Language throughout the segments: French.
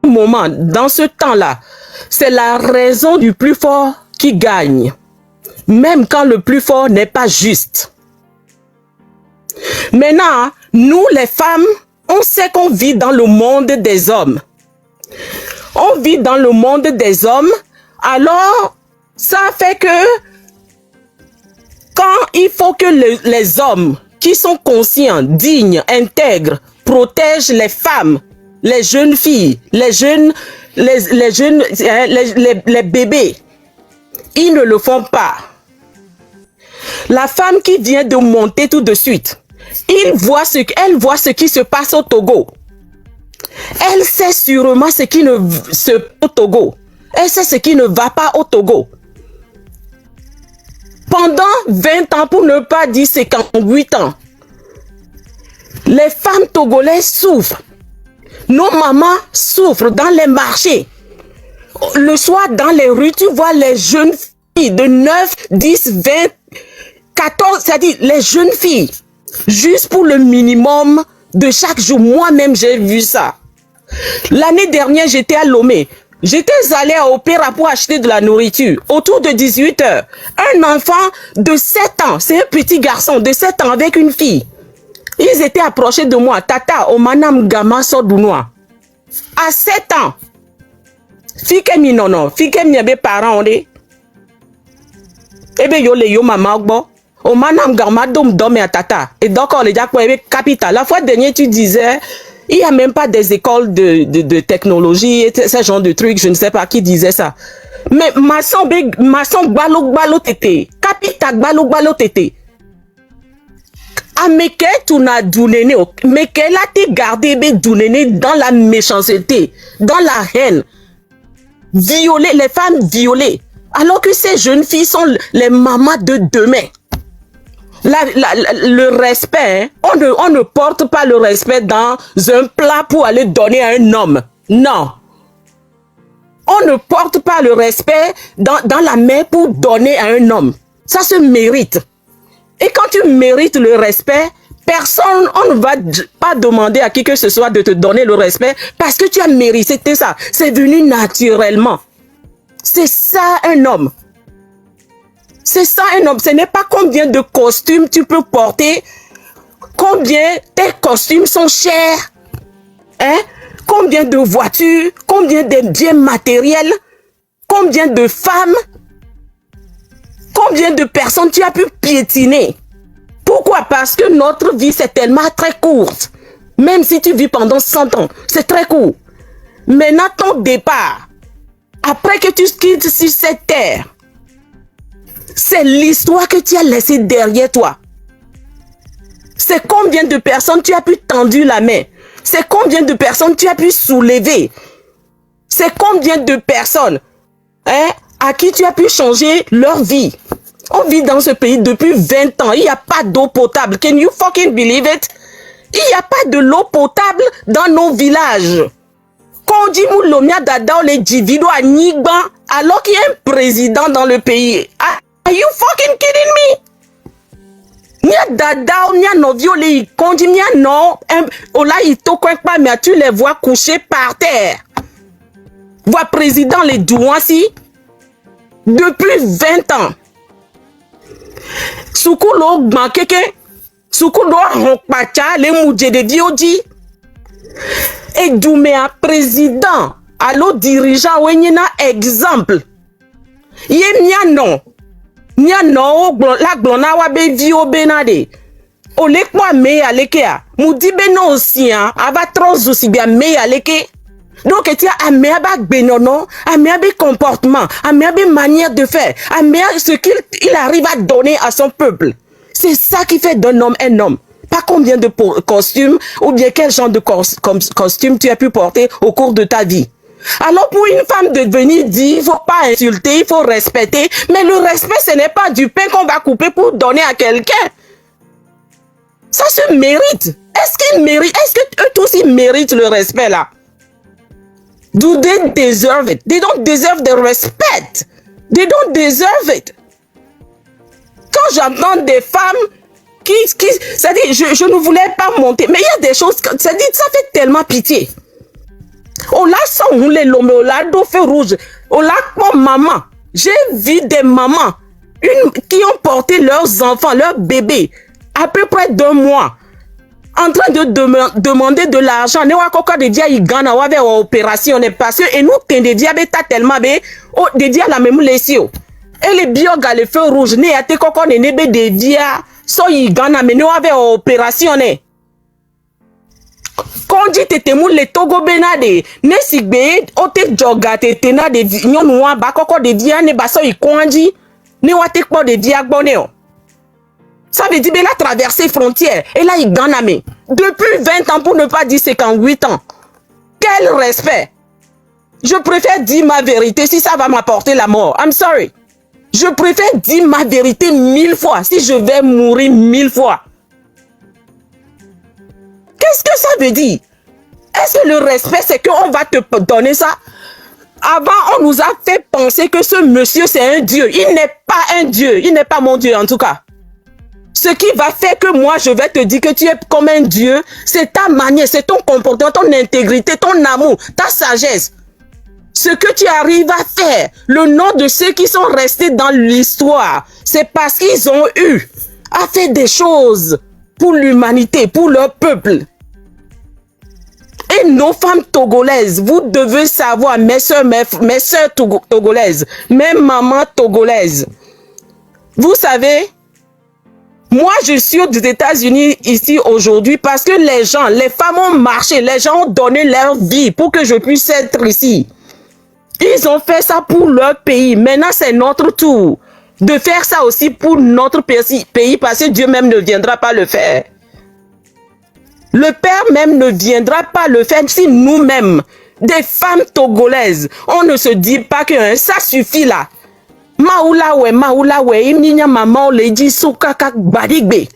moment, dans ce temps-là, c'est la raison du plus fort qui gagne, même quand le plus fort n'est pas juste. Maintenant, nous les femmes, on sait qu'on vit dans le monde des hommes. On vit dans le monde des hommes, alors ça fait que quand il faut que les hommes qui sont conscients, dignes, intègres, protègent les femmes, les jeunes filles, les bébés, ils ne le font pas. La femme qui vient de monter tout de suite, elle voit ce qui se passe au Togo. Elle sait sûrement ce qui ne se au Togo. Elle sait ce qui ne va pas au Togo. Pendant 20 ans, pour ne pas dire 58 ans, les femmes togolaises souffrent. Nos mamans souffrent dans les marchés. Le soir, dans les rues, tu vois les jeunes filles de 9, 10, 20, 14, c'est-à-dire les jeunes filles, juste pour le minimum de chaque jour. Moi-même, j'ai vu ça. L'année dernière, j'étais à Lomé. J'étais allée à Opéra pour acheter de la nourriture. Autour de 18 h, un enfant de 7 ans, c'est un petit garçon de 7 ans avec une fille. Ils étaient approchés de moi. Tata, au manam gama sodounois. À 7 ans. Fike mi nono. Fike mi abe parents on est. Ebe yo le yo maman gbo. Au manam gama dom à tata. Et donc on les a quoi capital. La fois dernière tu disais, il n'y a même pas des écoles de technologie et ce genre de trucs. Je ne sais pas qui disait ça. Mais maçon balo tete. Capital balo tete. Ameke tu na dunene, mais qu'elle a été gardée dunene dans la méchanceté, dans la haine, violer les femmes violées, alors que ces jeunes filles sont les mamans de demain. Le respect, on ne porte pas le respect dans un plat pour aller donner à un homme. Non. On ne porte pas le respect dans la main pour donner à un homme. Ça se mérite. Et quand tu mérites le respect, personne, on ne va pas demander à qui que ce soit de te donner le respect parce que tu as mérité ça. C'est venu naturellement. C'est ça un homme. C'est ça un homme. Ce n'est pas combien de costumes tu peux porter, combien tes costumes sont chers, hein? Combien de voitures, combien de biens matériels, combien de femmes. Combien de personnes tu as pu piétiner? Pourquoi? Parce que notre vie, c'est tellement très courte. Même si tu vis pendant 100 ans, c'est très court. Maintenant, ton départ, après que tu quittes sur cette terre, c'est l'histoire que tu as laissée derrière toi. C'est combien de personnes tu as pu tendre la main? C'est combien de personnes tu as pu soulever? C'est combien de personnes, hein, à qui tu as pu changer leur vie? On vit dans ce pays depuis 20 ans. Il n'y a pas d'eau potable. Can you fucking believe it? Il n'y a pas de l'eau potable dans nos villages. Quand on dit Moulomia Dada, les Divido à Nigban, alors qu'il y a un président dans le pays. Are you fucking kidding me? Nia Dada, Nia Novio, les Kondi, Nia non. Ola, il te quoi pas, mais tu les vois couchés par terre. Vois président les Douansi. Depuis 20 ans. Soukoulou Gbankeke, Soukoulou Ronkpacha, les moudjé de Diodi. Et Douméa président, allo dirigeant, ouenina exemple. Yé nia non, la glona wabe vio benade. Olek moi me alekea, moudi beno aussi, hein, abatros aussi bien me aleke. Donc, tu as un benono, un comportement, un manière de faire, ce qu'il arrive à donner à son peuple. C'est ça qui fait d'un homme un homme. Pas combien de costumes ou bien quel genre de costume tu as pu porter au cours de ta vie. Alors, pour une femme de venir dire, il faut pas insulter, il faut respecter, mais le respect, ce n'est pas du pain qu'on va couper pour donner à quelqu'un. Ça se mérite. Est-ce qu'ils méritent, est-ce que eux tous ils méritent le respect là? Do they deserve it? They don't deserve the respect. They don't deserve it. Quand j'entends des femmes c'est-à-dire, je ne voulais pas monter, mais il y a des choses, c'est-à-dire, ça fait tellement pitié. On l'a sans rouler l'homme, on l'a dos feu rouge. On l'a comme maman. J'ai vu des mamans qui ont porté leurs enfants, leurs bébés, à peu près 2 mois, en train de demander de l'argent. Ne wa koko de dia igana wa ve opération ne parce que et nous ten de dia beta tellement be o de dia la même lesio. Et les bioga le feu rouge ne ate koko ne nebe de dia so igana mais ne wa ve opération ne. Quand dit te mou le Togo benade ne sigbe o te joga te tena de nyon wa ba koko de dia ne ba so ikonji ne wa te ko de dia gboneo. Ça veut dire qu'elle a traversé frontières. Elle a Iganame. Depuis 20 ans, pour ne pas dire 58 ans. Quel respect. Je préfère dire ma vérité si ça va m'apporter la mort. I'm sorry. Je préfère dire ma vérité 1000 fois si je vais mourir 1000 fois. Qu'est-ce que ça veut dire? Est-ce que le respect, c'est qu'on va te donner ça? Avant, on nous a fait penser que ce monsieur, c'est un dieu. Il n'est pas un dieu. Il n'est pas mon dieu, en tout cas. Ce qui va faire que moi, je vais te dire que tu es comme un Dieu, c'est ta manière, c'est ton comportement, ton intégrité, ton amour, ta sagesse. Ce que tu arrives à faire, le nom de ceux qui sont restés dans l'histoire, c'est parce qu'ils ont eu à faire des choses pour l'humanité, pour leur peuple. Et nos femmes togolaises, vous devez savoir, mes soeurs togolaises, mes mamans togolaises, vous savez, moi, je suis aux États-Unis ici aujourd'hui parce que les gens, les femmes ont marché, les gens ont donné leur vie pour que je puisse être ici. Ils ont fait ça pour leur pays. Maintenant, c'est notre tour de faire ça aussi pour notre pays parce que Dieu même ne viendra pas le faire. Le Père même ne viendra pas le faire si nous-mêmes, des femmes togolaises, on ne se dit pas que ça suffit là. Maoulawe, imninya maman le dit souka kak badigbe.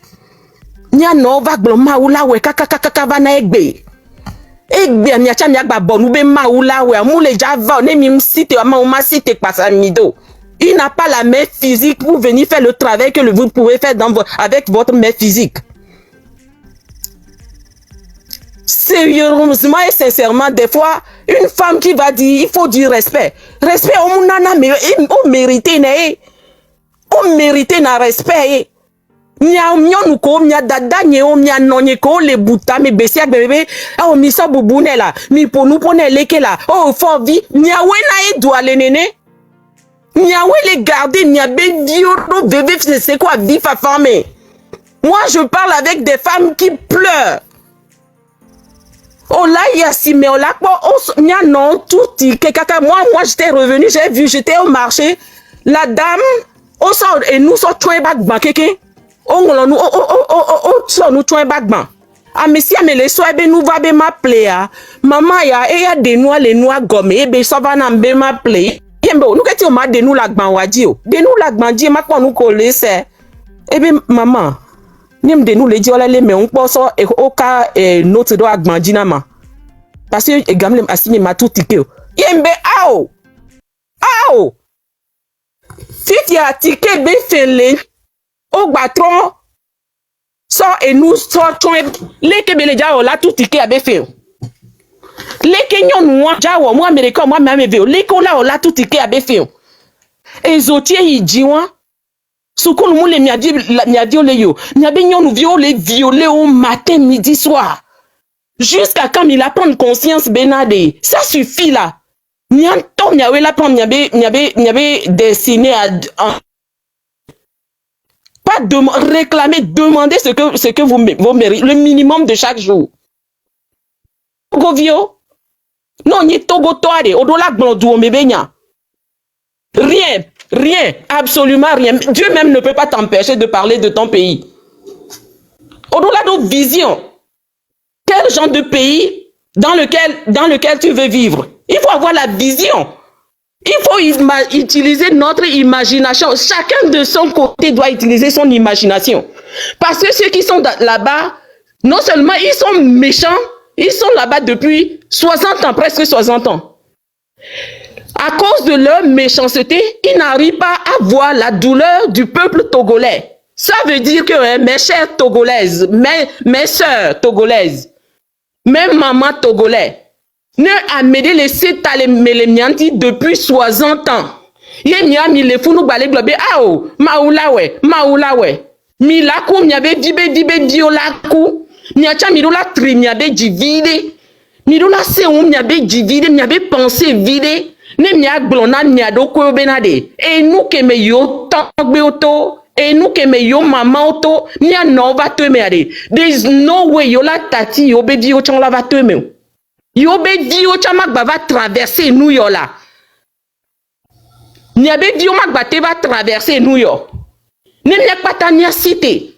Nya no va glo maoulawe kaka vana egbe. Egbe nya cha nya gba bonu be maoulawe mu le java ne mi site ma ma site pasamido. Il n'a pas la main physique pour venir faire le travail que vous pouvez faire avec votre main physique. Sérieusement et sincèrement, des fois, une femme qui va dire, il faut du respect. Respect, on mérite, on mérite na respect. Nya nyon ko nya dada nye nya nonye ko le buta me besia bébé o mi so bubune la mi ponu pone leke la o fo vi nya we na e doit le nene nya we le garder nya be violo bébé c'est quoi vie fa femme. Moi je parle avec des femmes qui pleurent. Oh là, il y a si, mais oh là, il y a non, tout, moi, j'étais revenu, j'ai vu, j'étais au marché, la dame, on sort, et nous sommes tués back ban, nous tués back ban. Ah, mais si, mais les soins, nous va be m'appeler, maman, il y a des noix, les noix gomme, et ben, ça va n'ambe m'appeler. Nous, qu'est-ce qu'on m'a de nous la gban wadio? De nous la gban, dis, ma quoi nous coller, c'est. Eh bien, maman. Nim de nous les dit les mais on pense au cas notre doit agmandinama parce que gamle asini ma tout ticket yembe ao si a ticket be fele au batron so et nous sortons les que les ja la tout ticket a be fait les kenyon moi ja moi américain moi même ve les qu'on la tout ticket a be fait et zotier y diwa Soukou nous les miadi le yo. Niabignon nous violer au matin, midi, soir. Jusqu'à quand il a prendre conscience benade. Ça suffit là. Nianto niawe la prendre niabe destiné à pas réclamer, demander ce que vous méritez, le minimum de chaque jour. Govio. Non, ni togo toade, odola blondou mbebenya. Rien, absolument rien. Dieu même ne peut pas t'empêcher de parler de ton pays. Au-delà de vision, quel genre de pays dans lequel tu veux vivre? Il faut avoir la vision. Il faut utiliser notre imagination. Chacun de son côté doit utiliser son imagination. Parce que ceux qui sont là-bas, non seulement ils sont méchants, ils sont là-bas depuis 60 ans, presque 60 ans. À cause de leur méchanceté, ils n'arrivent pas à voir la douleur du peuple togolais. Ça veut dire que mes chères togolaises, mes sœurs togolaises, mes mamans togolais, Ne amène les sétales melemianti depuis 60 ans. Ye miami le funu balé globe ao maulawe. Mi la ku mi abe dibe dio la ku. Mi acha mi la tri mi abe divide. Mi la se mi abe divide mi abe pensé vide. Ne mi aglona mi adoko benade. Et nous que me yo tangbe auto. Et nous que me yo maman auto. Mi a no va te me ade. There is no way yo la tati yo be dio chon la va te me. Yo be dio chama va traverser New York là. Ni abe dio magbate va traverser New York. Ne mi akpata mi cité.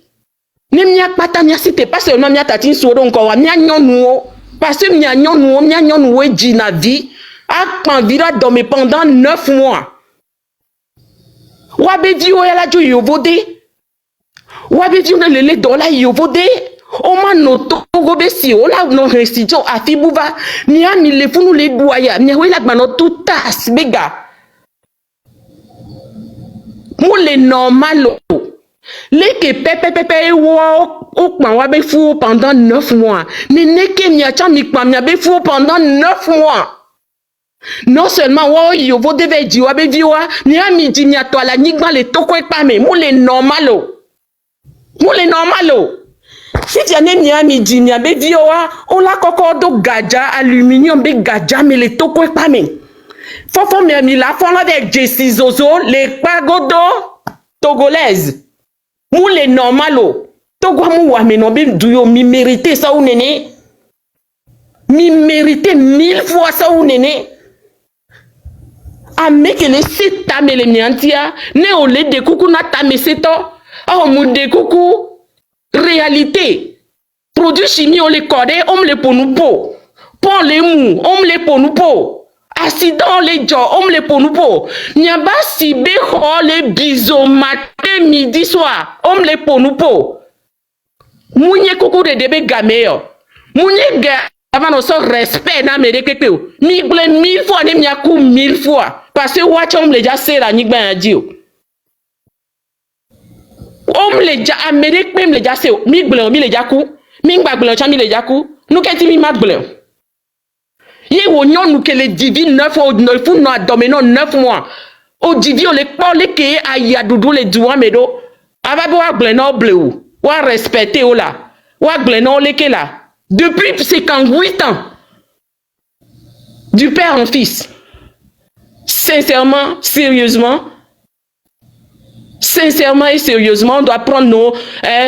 Ne mi akpata mi cité parce que non mi atati soro encore mi anyonu parce que mi anyonu e di na vie a panvira dormir pendant 9 mois. Wa be dio ya la jo yovode. Wa be dio na lele dola yovode. O ma no togo be si o la no restitution a fibuva mi a mi le funu le doya mi we la gba no tout tas bega. Mo le normal les que pepe wa be fou pendant 9 mois mais ne ke mi acha mi pa mi be fou pendant 9 mois. Non seulement wa yo vo deve di wa be di wa ni a mi di mi ato la nigba le toko e pa me mo le normal si tu as mi di mi be di wa on la koko do gaja aluminium be gaja me le toko e pa me. Fofo mi la fon avec Jessie Zozo les pagodo togolaises. Mou les normalo. Togo mou wa me no be duyo mi mérité ça ou nene. Mi mérité 1000 fois ça ou nene. A meke le sita me le miantia ne o le de kuku na ta me seto. A mou de kuku réalité. Produits chimiques on les code on le ponu po. Pon les mou on le ponu po. Accident les gens, on les pour nous pour. Nyaba si be les bisous matin midi soir, on les pour nous pour. Mounye koko de debe gameo. Mounye ga avant nos respect na mereke mi ble 1000 fois ne miaku 1000 fois parce que watch on les ja sera ni gba adio. On les ja amerique même les ja se mi ble mi les ja ku, mi gba ble cha mi les ja ku. Nous keti mi ma ble. Ye wonyon nous que les divines 9 ou 9 ou non domino 9 mois. Au divi on les parle que aya doudou les douan medo. Ava bo agleno bleu. Wa respecter o la. Wa agleno le que là. Depuis 58 ans. Du père en fils. Sincèrement, sérieusement. Sincèrement et sérieusement, on doit prendre nos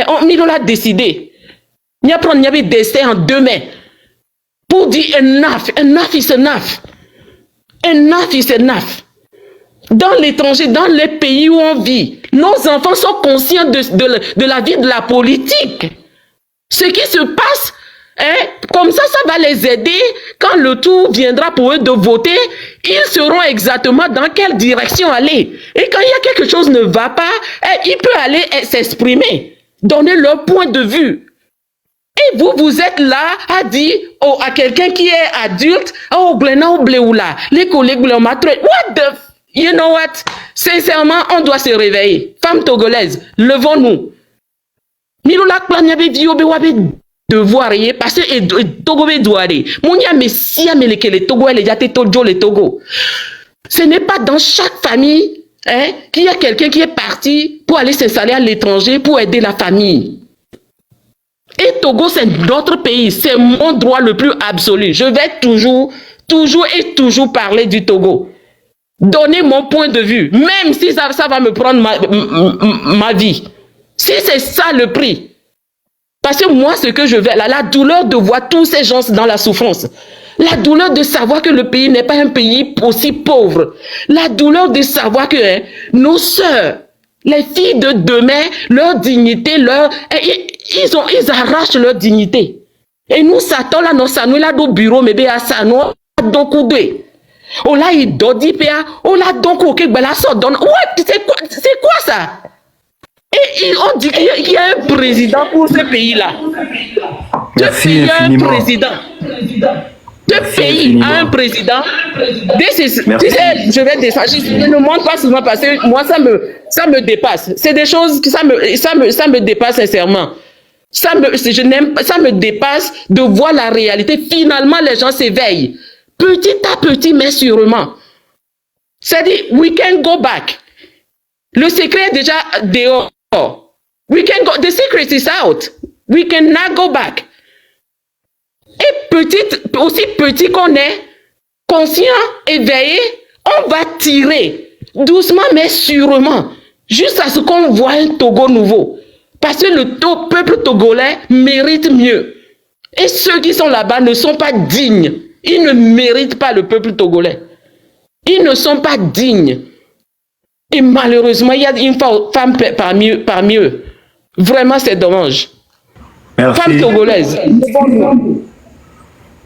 on l'a décidé. N'y a prendre n'y avait destin en 2 mains. Pour dire enough is enough. Enough is enough. Dans l'étranger, dans les pays où on vit, nos enfants sont conscients de la vie de la politique. Ce qui se passe, comme ça va les aider. Quand le tour viendra pour eux de voter, ils sauront exactement dans quelle direction aller. Et quand il y a quelque chose qui ne va pas, ils peuvent aller s'exprimer, donner leur point de vue. Et vous êtes là à dire à quelqu'un qui est adulte, les collègues what the, you know what? Sincèrement, on doit se réveiller. Femmes togolaises, levons-nous. Nous la planifié devoir parce que Togo doit aller. Mounia messia mais les Togo les jate tojo les Togo. Ce n'est pas dans chaque famille qu'il y a quelqu'un qui est parti pour aller s'installer à l'étranger pour aider la famille. Et Togo, c'est notre pays. C'est mon droit le plus absolu. Je vais toujours parler du Togo. Donner mon point de vue. Même si ça va me prendre ma vie. Si c'est ça le prix. Parce que moi, ce que je veux, la douleur de voir tous ces gens dans la souffrance. La douleur de savoir que le pays n'est pas un pays aussi pauvre. La douleur de savoir que nos sœurs, les filles de demain, leur dignité, ils arrachent leur dignité. Et nous, Satan, là, nous, ça nous, là, au bureau, mais bien, ça nous, donc, oh là, il dodi, oh là, donc, ok, ben là, ça donne. Ouais, c'est quoi ça? Et on dit qu'il y a un président pour ce pays-là. Merci infiniment. Un président. Ce pays a un président. Tu sais, je vais descendre. Je ne montre pas souvent parce que moi, ça me dépasse. C'est des choses que ça me dépasse sincèrement. Ça me dépasse de voir la réalité. Finalement, les gens s'éveillent. petit à petit, mais sûrement. C'est-à-dire, we can go back. Le secret est déjà dehors. We can go, the secret is out. We can now go back. Et aussi petit qu'on est, conscient, éveillé, on va tirer doucement mais sûrement jusqu'à ce qu'on voit un Togo nouveau. Parce que le peuple togolais mérite mieux. Et ceux qui sont là-bas ne sont pas dignes. Ils ne méritent pas le peuple togolais. Ils ne sont pas dignes. Et malheureusement, il y a une femme parmi eux. Vraiment, c'est dommage. Merci. Femme togolaise.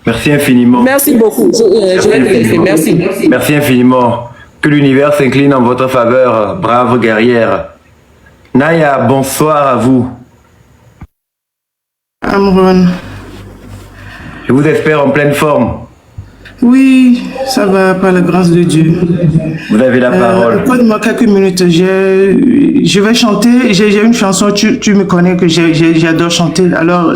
Merci infiniment. Merci beaucoup. Je vais te laisser. Merci. Merci infiniment. Que l'univers s'incline en votre faveur, brave guerrière. Naya, bonsoir à vous. Amron. Je vous espère en pleine forme. Oui, ça va, par la grâce de Dieu. Vous avez la parole. Donne-moi quelques minutes. Je vais chanter. J'ai une chanson, tu me connais que j'adore chanter. Alors,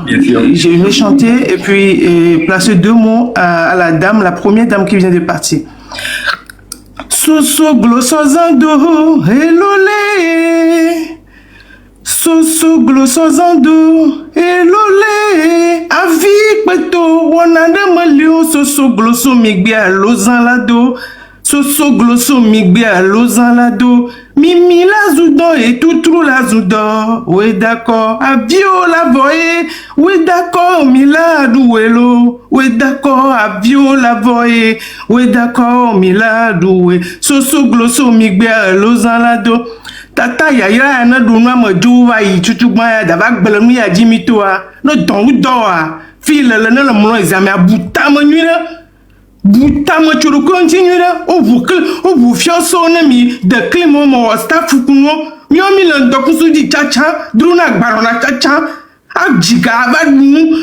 je vais chanter et puis placer 2 mots à la dame, la première dame qui vient de partir. Soso glossozando, elolé. Soso glossozando, elolé. Avi peto, wanade malio. Soso glosso migbe a lozalado. Soso glosso migbe a lozalado. Mimi la zoudo et tout trou la zoudo. Oui d'accord, avio la voye. Oui d'accord, mila douelo. Oui d'accord, avio la voye. Oui d'accord, mila doué. Soso glosso migbe a lozalado. Tata yaya na dunwa ma juwa yi chuchugma ya dava gbelemu ya jimitoa. No don udoa. File le na mlo examen abuta manuira. Boutama tu le continues là, au vous fiançons ami de Clément mon staff ou mi on mi le dokusu di chacha, druna barona chacha, a jiga avadou,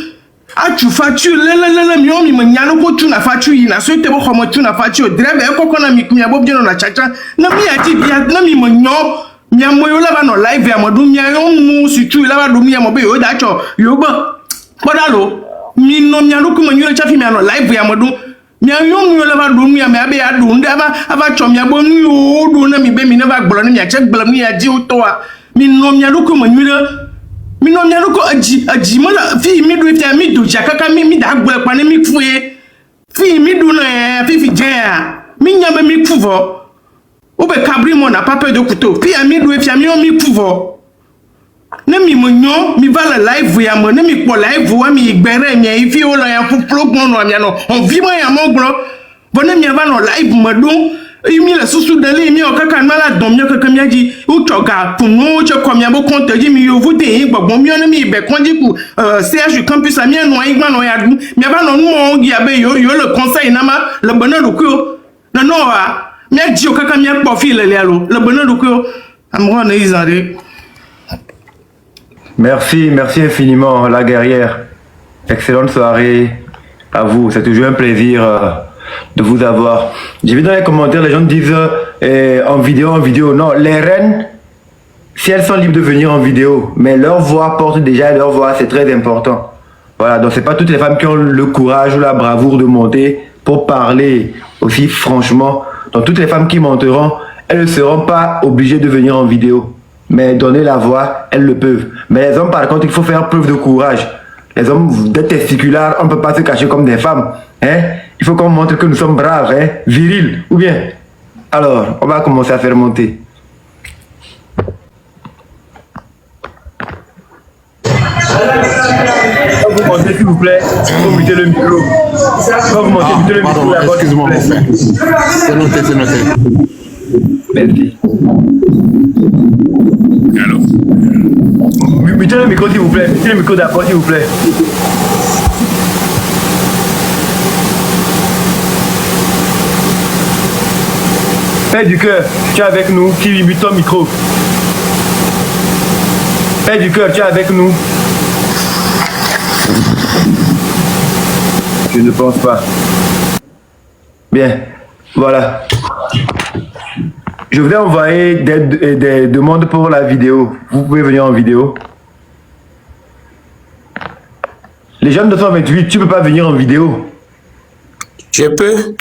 a tu fatu le mi on mi manyano ko tu na fatu yi na so te bo komo tu na fatu drebe e kokona mi kumya bob jeno na chacha, na mi ati bia na mi manyo mi amoyo la ba no live ya modu mi ayo mu si tu la ba do mi amobe yo dacho yo ba bodalo mi no mi anu ko manyo chafi mi ano live ya modu mia yom yo leva do mia me abe ya do nda aba chom ya bo yo do na mi be mi na ba gboro na mi ache gboro mi ya ji uto a mi no mia lu ko manwira mi no mia lu ko aji mala fi mi do fi mi do jakaka mi da gboro pa ni mi fue fi mi do na fi je a mi nya be mi kuvo o be kabri mo na papa de kuto fi mi do fi mi o mi kuvo ne mi monyo mi va la live ya mo ne mi po live wa mi gbere mi e fi o la ya fu program no mi no on vi mo ya mo gro bo ne mi va no live mo do mi la susu dale mi o kaka ma la dom mi kaka mi aji o choga punu che ko mi abo konte ji mi yo vu de yin gbogbo mi o mi be konji ku CH campus ami no igba no ya du mi va no mo ya be yo le conseil na ma le bonheur du ko na no wa mi aji o kaka mi po fi le le bonheur du ko amro na izare. Merci, merci infiniment, la guerrière. Excellente soirée à vous. C'est toujours un plaisir de vous avoir. J'ai vu dans les commentaires, les gens disent en vidéo. Non, les reines, si elles sont libres de venir en vidéo, mais leur voix porte déjà leur voix, c'est très important. Voilà, donc c'est pas toutes les femmes qui ont le courage ou la bravoure de monter pour parler aussi franchement. Donc toutes les femmes qui monteront, elles ne seront pas obligées de venir en vidéo. Mais donner la voix, elles le peuvent. Mais les hommes, par contre, il faut faire preuve de courage. Les hommes, des testiculaires, on ne peut pas se cacher comme des femmes. Hein? Il faut qu'on montre que nous sommes braves, hein? Virils, ou bien. Alors, on va commencer à faire monter. Quand vous montez, s'il vous plaît, vous mettez le micro. Quand vous montez, mettez le micro là-bas. Excusez-moi, mon frère. C'est noté, c'est noté. Merci. Alors. Mettez le micro, s'il vous plaît. Mettez le micro d'abord, s'il vous plaît. Père du cœur, tu es avec nous. Qui limite ton micro. Père du cœur, tu es avec nous. Je ne pense pas. Bien, voilà. Je vous ai envoyé des demandes pour la vidéo. Vous pouvez venir en vidéo. Les jeunes de 128, tu ne peux pas venir en vidéo. Je peux.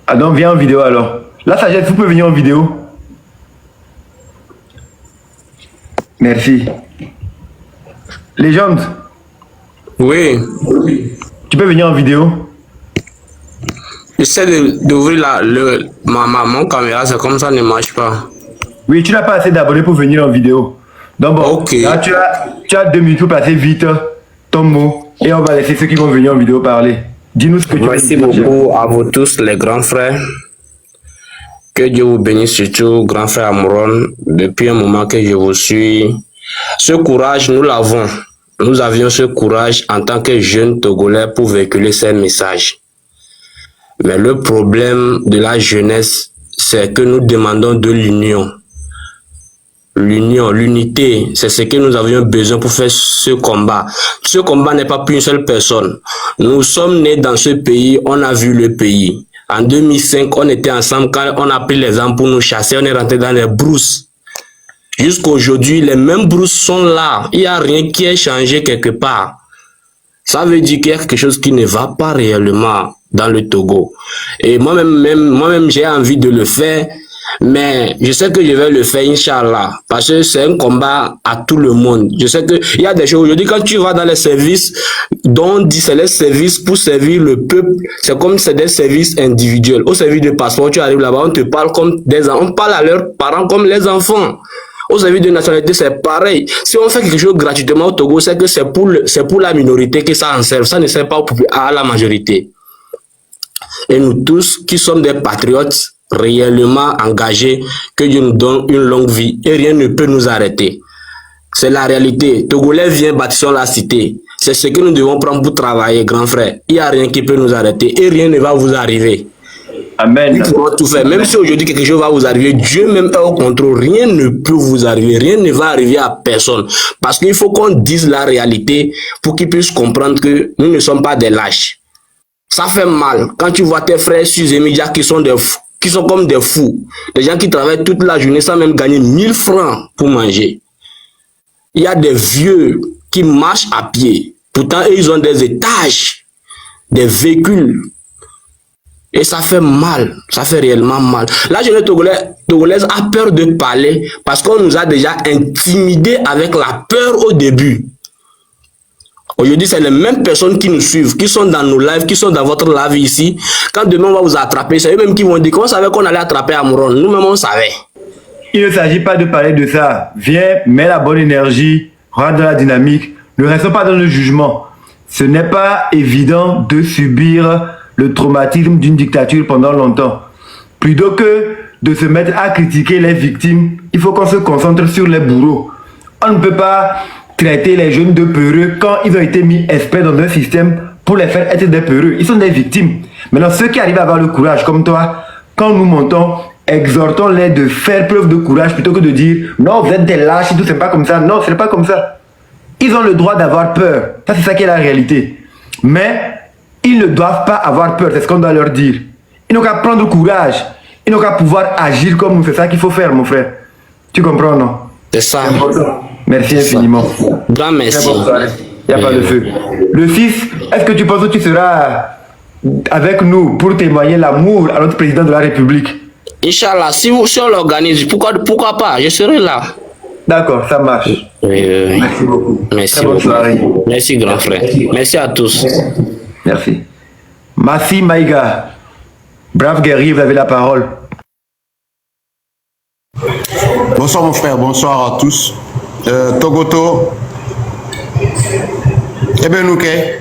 Ah donc viens en vidéo alors. La sagesse, vous pouvez venir en vidéo. Merci. Légende, Oui. tu peux venir en vidéo. J'essaie d'ouvrir mon caméra, c'est comme ça, ne marche pas. Oui, tu n'as pas assez d'abonnés pour venir en vidéo. Donc bon, Ok. là tu as 2 minutes pour passer vite ton mot et on va laisser ceux qui vont venir en vidéo parler. Dis-nous ce que tu veux Merci dire. beaucoup à vous tous, les grands frères. Que Dieu vous bénisse, surtout, grand frère Amouron. Depuis un moment que je vous suis, ce courage, nous l'avons. Nous avions ce courage en tant que jeunes Togolais pour véhiculer ces messages. Mais le problème de la jeunesse, c'est que nous demandons de l'union. L'union, l'unité, c'est ce que nous avions besoin pour faire ce combat. Ce combat n'est pas pour une seule personne. Nous sommes nés dans ce pays, on a vu le pays. En 2005, on était ensemble quand on a pris les armes pour nous chasser, on est rentré dans les brousses. Jusqu'aujourd'hui, les mêmes brousses sont là. Il n'y a rien qui ait changé quelque part. Ça veut dire qu'il y a quelque chose qui ne va pas réellement dans le Togo. Et moi-même, j'ai envie de le faire, mais je sais que je vais le faire, Inch'Allah, parce que c'est un combat à tout le monde. Je sais qu'il y a des choses, aujourd'hui, quand tu vas dans les services, dont on dit c'est les services pour servir le peuple, c'est comme c'est des services individuels. Au service de passeport, tu arrives là-bas, on te parle comme des enfants, on parle à leurs parents comme les enfants. Au service de nationalité, c'est pareil. Si on fait quelque chose gratuitement au Togo, c'est que c'est pour la minorité que ça en sert. Ça ne sert pas à la majorité. Et nous tous qui sommes des patriotes réellement engagés, que Dieu nous donne une longue vie et rien ne peut nous arrêter. C'est la réalité. Togolais vient, bâtissons la cité. C'est ce que nous devons prendre pour travailler, grand frère. Il n'y a rien qui peut nous arrêter et rien ne va vous arriver. Amen. Nous pouvons tout faire. Même si aujourd'hui quelque chose va vous arriver, Dieu même est au contrôle. Rien ne peut vous arriver. Rien ne va arriver à personne. Parce qu'il faut qu'on dise la réalité pour qu'ils puissent comprendre que nous ne sommes pas des lâches. Ça fait mal quand tu vois tes frères sur les médias qui sont comme des fous. Des gens qui travaillent toute la journée sans même gagner 1000 francs pour manger. Il y a des vieux qui marchent à pied. Pourtant, ils ont des étages, des véhicules. Et ça fait mal, ça fait réellement mal. La jeunesse togolaise a peur de parler parce qu'on nous a déjà intimidés avec la peur au début. Aujourd'hui, c'est les mêmes personnes qui nous suivent, qui sont dans nos lives, qui sont dans votre live ici. Quand demain on va vous attraper, c'est eux-mêmes qui vont dire qu'on savait qu'on allait attraper Amouron. Nous-mêmes, on savait. Il ne s'agit pas de parler de ça. Viens, mets la bonne énergie, rentre dans la dynamique. Ne restons pas dans le jugement. Ce n'est pas évident de subir le traumatisme d'une dictature pendant longtemps. Plutôt que de se mettre à critiquer les victimes, il faut qu'on se concentre sur les bourreaux. On ne peut pas traiter les jeunes de peureux quand ils ont été mis experts dans un système pour les faire être des peureux. Ils sont des victimes. Maintenant, ceux qui arrivent à avoir le courage comme toi, quand nous montons, exhortons-les de faire preuve de courage plutôt que de dire « Non, vous êtes des lâches et tout, c'est pas comme ça. » Non, ce n'est pas comme ça. Ils ont le droit d'avoir peur. Ça, c'est ça qui est la réalité. Mais ils ne doivent pas avoir peur, c'est ce qu'on doit leur dire. Ils n'ont qu'à prendre courage. Ils n'ont qu'à pouvoir agir comme nous. C'est ça qu'il faut faire, mon frère. Tu comprends, non? C'est ça. Merci infiniment. Grand merci. Il n'y a pas de feu. Le 6, est-ce que tu penses que tu seras avec nous pour témoigner l'amour à notre président de la République? Inch'Allah, si on l'organise, pourquoi pas? Je serai là. D'accord, ça marche. Oui. Merci beaucoup. Merci Très bonne beaucoup. soirée. Merci, grand frère. Merci à tous. Merci. Massi Maïga, brave guerrier, vous avez la parole. Bonsoir mon frère, bonsoir à tous. Togoto, Ebenouke,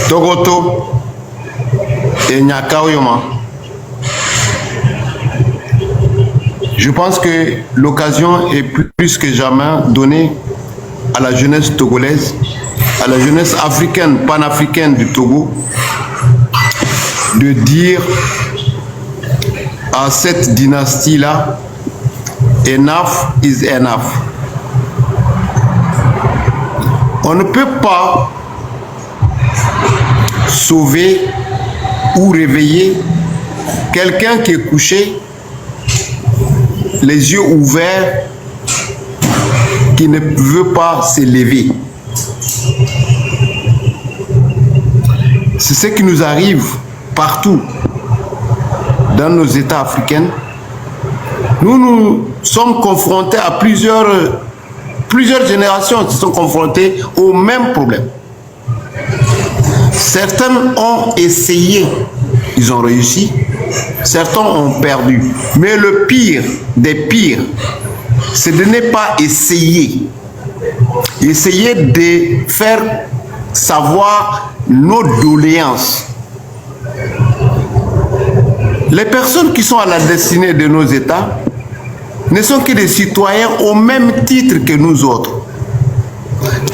Togoto et Nyakaoyoma. Je pense que l'occasion est plus que jamais donnée à la jeunesse togolaise, à la jeunesse africaine, panafricaine du Togo, de dire à cette dynastie-là, enough is enough. On ne peut pas sauver ou réveiller quelqu'un qui est couché, les yeux ouverts, qui ne veut pas se lever. c'est ce qui nous arrive partout dans nos États africains. Nous sommes confrontés à plusieurs générations qui sont confrontées au même problème. Certains ont essayé, ils ont réussi, certains ont perdu. Mais le pire des pires, c'est de ne pas essayer. Essayer de faire savoir nos doléances. Les personnes qui sont à la destinée de nos États ne sont que des citoyens au même titre que nous autres.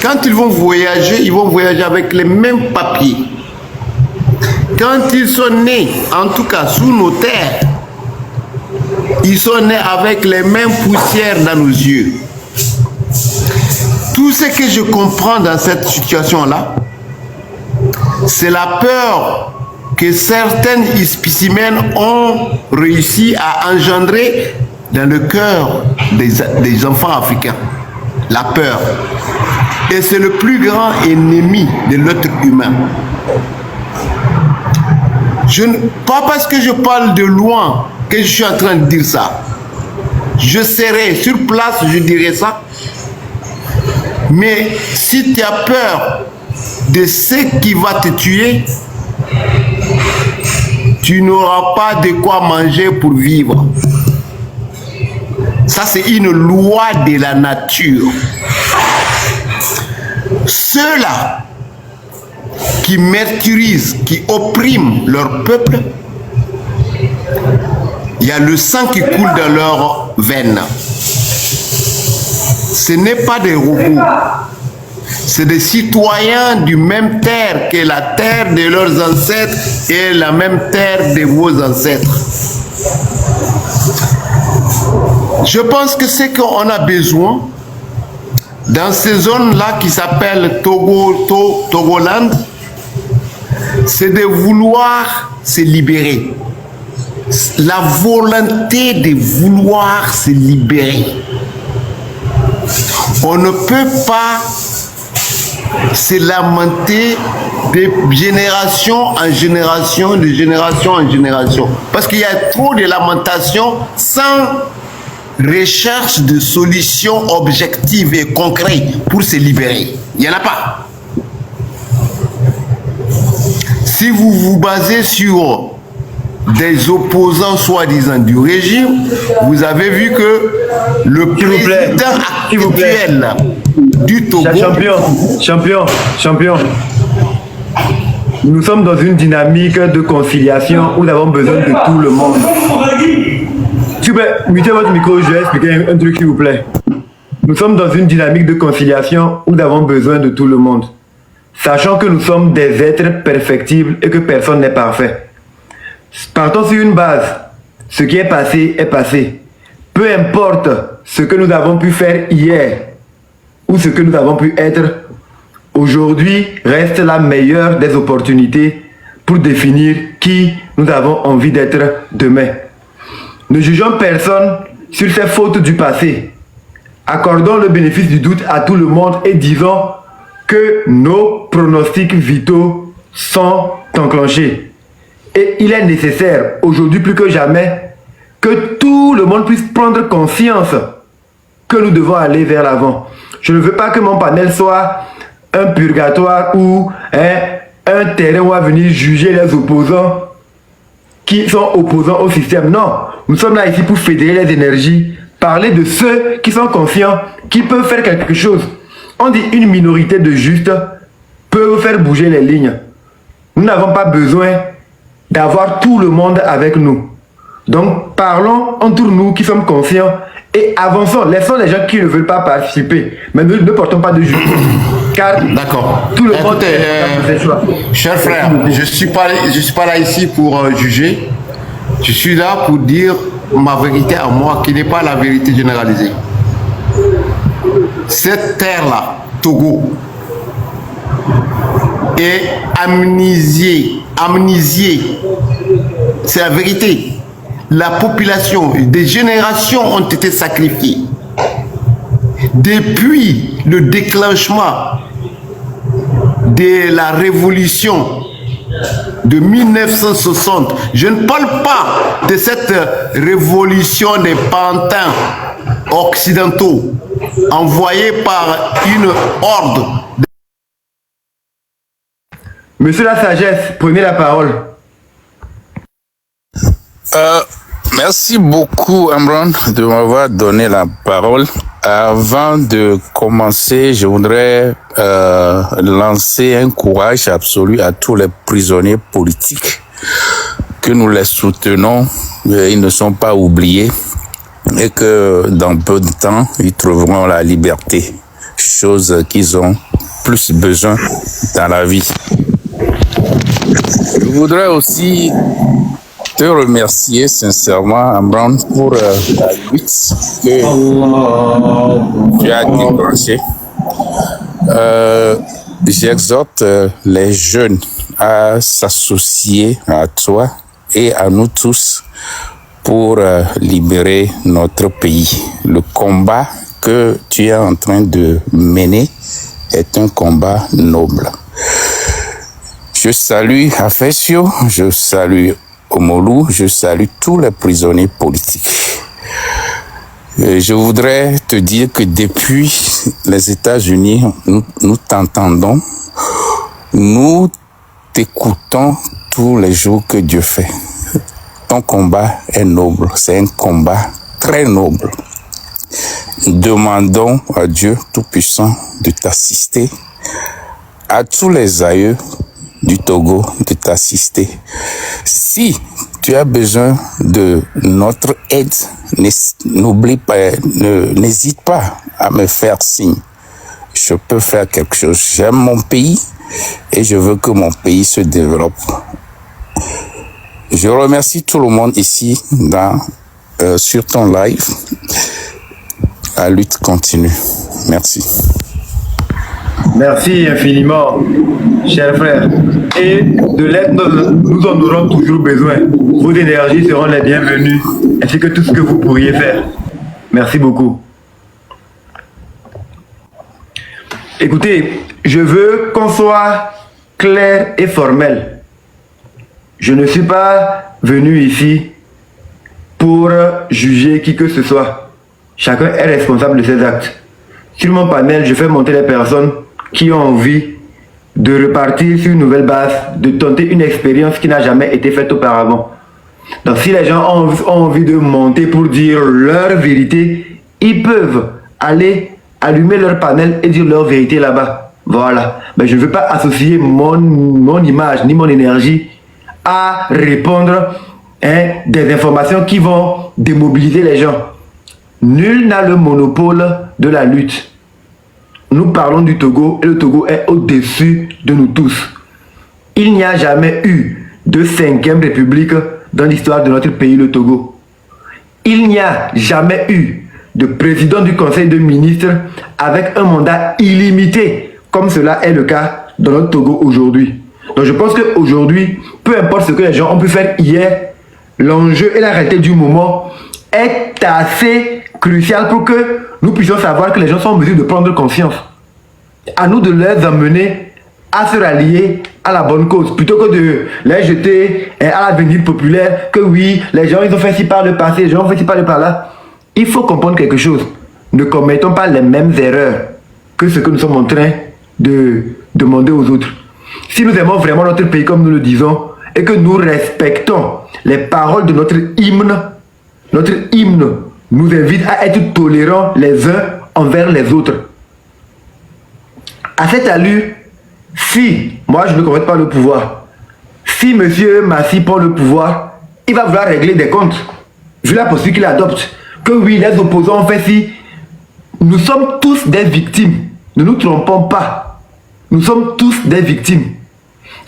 Quand ils vont voyager avec les mêmes papiers. Quand ils sont nés, en tout cas sous nos terres, ils sont nés avec les mêmes poussières dans nos yeux. Tout ce que je comprends dans cette situation-là, c'est la peur que certains spécimens ont réussi à engendrer dans le cœur des enfants africains. La peur. Et c'est le plus grand ennemi de l'être humain. Pas parce que je parle de loin que je suis en train de dire ça. Je serai sur place, je dirai ça. Mais si tu as peur de ce qui va te tuer, tu n'auras pas de quoi manger pour vivre. Ça, c'est une loi de la nature. Ceux-là qui martyrisent, qui oppriment leur peuple, il y a le sang qui coule dans leurs veines. Ce n'est pas des robots. C'est des citoyens du même terre que la terre de leurs ancêtres et la même terre de vos ancêtres. Je pense que ce qu'on a besoin dans ces zones-là qui s'appellent Togoland, c'est de vouloir se libérer. La volonté de vouloir se libérer. On ne peut pas se lamenter de génération en génération, de génération en génération. Parce qu'il y a trop de lamentations sans recherche de solutions objectives et concrètes pour se libérer. Il n'y en a pas. Si vous vous basez sur des opposants soi-disant du régime, vous avez vu que le président actuel du Togo... Champion. Nous sommes dans une dynamique de conciliation où nous avons besoin de tout le monde. S'il vous plaît, mutez votre micro, je vais expliquer un truc s'il vous plaît. Nous sommes dans une dynamique de conciliation où nous avons besoin de tout le monde. Sachant que nous sommes des êtres perfectibles et que personne n'est parfait. Partons sur une base. Ce qui est passé. Peu importe ce que nous avons pu faire hier ou ce que nous avons pu être, aujourd'hui reste la meilleure des opportunités pour définir qui nous avons envie d'être demain. Ne jugeons personne sur ces fautes du passé. Accordons le bénéfice du doute à tout le monde et disons que nos pronostics vitaux sont enclenchés. Et il est nécessaire, aujourd'hui plus que jamais, que tout le monde puisse prendre conscience que nous devons aller vers l'avant. Je ne veux pas que mon panel soit un purgatoire ou un terrain où on va venir juger les opposants qui sont opposants au système. Non, nous sommes là ici pour fédérer les énergies, parler de ceux qui sont conscients, qui peuvent faire quelque chose. On dit une minorité de justes peut faire bouger les lignes. Nous n'avons pas besoin d'avoir tout le monde avec nous. Donc parlons entre nous qui sommes conscients et avançons. Laissons les gens qui ne veulent pas participer. Mais ne portons pas de jugement. Car tout le monde est choix. Cher frère, je suis pas là ici pour juger. Je suis là pour dire ma vérité à moi, qui n'est pas la vérité généralisée. Cette terre-là, Togo, est amnésiée. C'est la vérité. La population, des générations ont été sacrifiées. Depuis le déclenchement de la révolution de 1960. Je ne parle pas de cette révolution des pantins occidentaux envoyés par une horde. Monsieur la sagesse, prenez la parole. Merci beaucoup, Amron, de m'avoir donné la parole. Avant de commencer, je voudrais lancer un courage absolu à tous les prisonniers politiques, que nous les soutenons. Ils ne sont pas oubliés et que dans peu de temps, ils trouveront la liberté, chose qu'ils ont plus besoin dans la vie. Je voudrais aussi te remercier sincèrement, Amron, pour la lutte que tu as déclenchée. J'exhorte les jeunes à s'associer à toi et à nous tous pour libérer notre pays. Le combat que tu es en train de mener est un combat noble. Je salue Afesio, je salue Omolu, je salue tous les prisonniers politiques. Je voudrais te dire que depuis les États-Unis, nous t'entendons, nous t'écoutons tous les jours que Dieu fait. Ton combat est noble, c'est un combat très noble. Demandons à Dieu Tout-Puissant de t'assister, à tous les aïeux du Togo de t'assister. Si tu as besoin de notre aide, n'oublie pas, n'hésite pas à me faire signe. Je peux faire quelque chose. J'aime mon pays et je veux que mon pays se développe. Je remercie tout le monde ici sur ton live. La lutte continue. Merci. Merci infiniment, chers frères. Et de l'aide, nous en aurons toujours besoin. Vos énergies seront les bienvenues, ainsi que tout ce que vous pourriez faire. Merci beaucoup. Écoutez, je veux qu'on soit clair et formel. Je ne suis pas venu ici pour juger qui que ce soit. Chacun est responsable de ses actes. Sur mon panel, je fais monter les personnes qui ont envie de repartir sur une nouvelle base, de tenter une expérience qui n'a jamais été faite auparavant. Donc si les gens ont envie de monter pour dire leur vérité, ils peuvent aller allumer leur panel et dire leur vérité là-bas. Voilà. Mais je ne veux pas associer mon image ni mon énergie à répondre des informations qui vont démobiliser les gens. Nul n'a le monopole de la lutte. Nous parlons du Togo et le Togo est au-dessus de nous tous. Il n'y a jamais eu de 5e république dans l'histoire de notre pays, le Togo. Il n'y a jamais eu de président du conseil de ministres avec un mandat illimité, comme cela est le cas dans notre Togo aujourd'hui. Donc je pense qu'aujourd'hui, peu importe ce que les gens ont pu faire hier, l'enjeu et la réalité du moment est assez crucial pour que nous puissions savoir que les gens sont en mesure de prendre conscience. À nous de les amener à se rallier à la bonne cause, plutôt que de les jeter à l'avenir populaire, que oui, les gens ils ont fait ci par le passé, les gens ont fait ci par le par là. Il faut comprendre quelque chose. Ne commettons pas les mêmes erreurs que ce que nous sommes en train de demander aux autres. Si nous aimons vraiment notre pays comme nous le disons, et que nous respectons les paroles de notre hymne nous invite à être tolérants les uns envers les autres. À cette allure, si moi je ne commette pas le pouvoir, si M. Massi prend le pouvoir, il va vouloir régler des comptes, vu la posture qu'il adopte. Que oui, les opposants ont fait si. Nous sommes tous des victimes. Ne nous trompons pas. Nous sommes tous des victimes.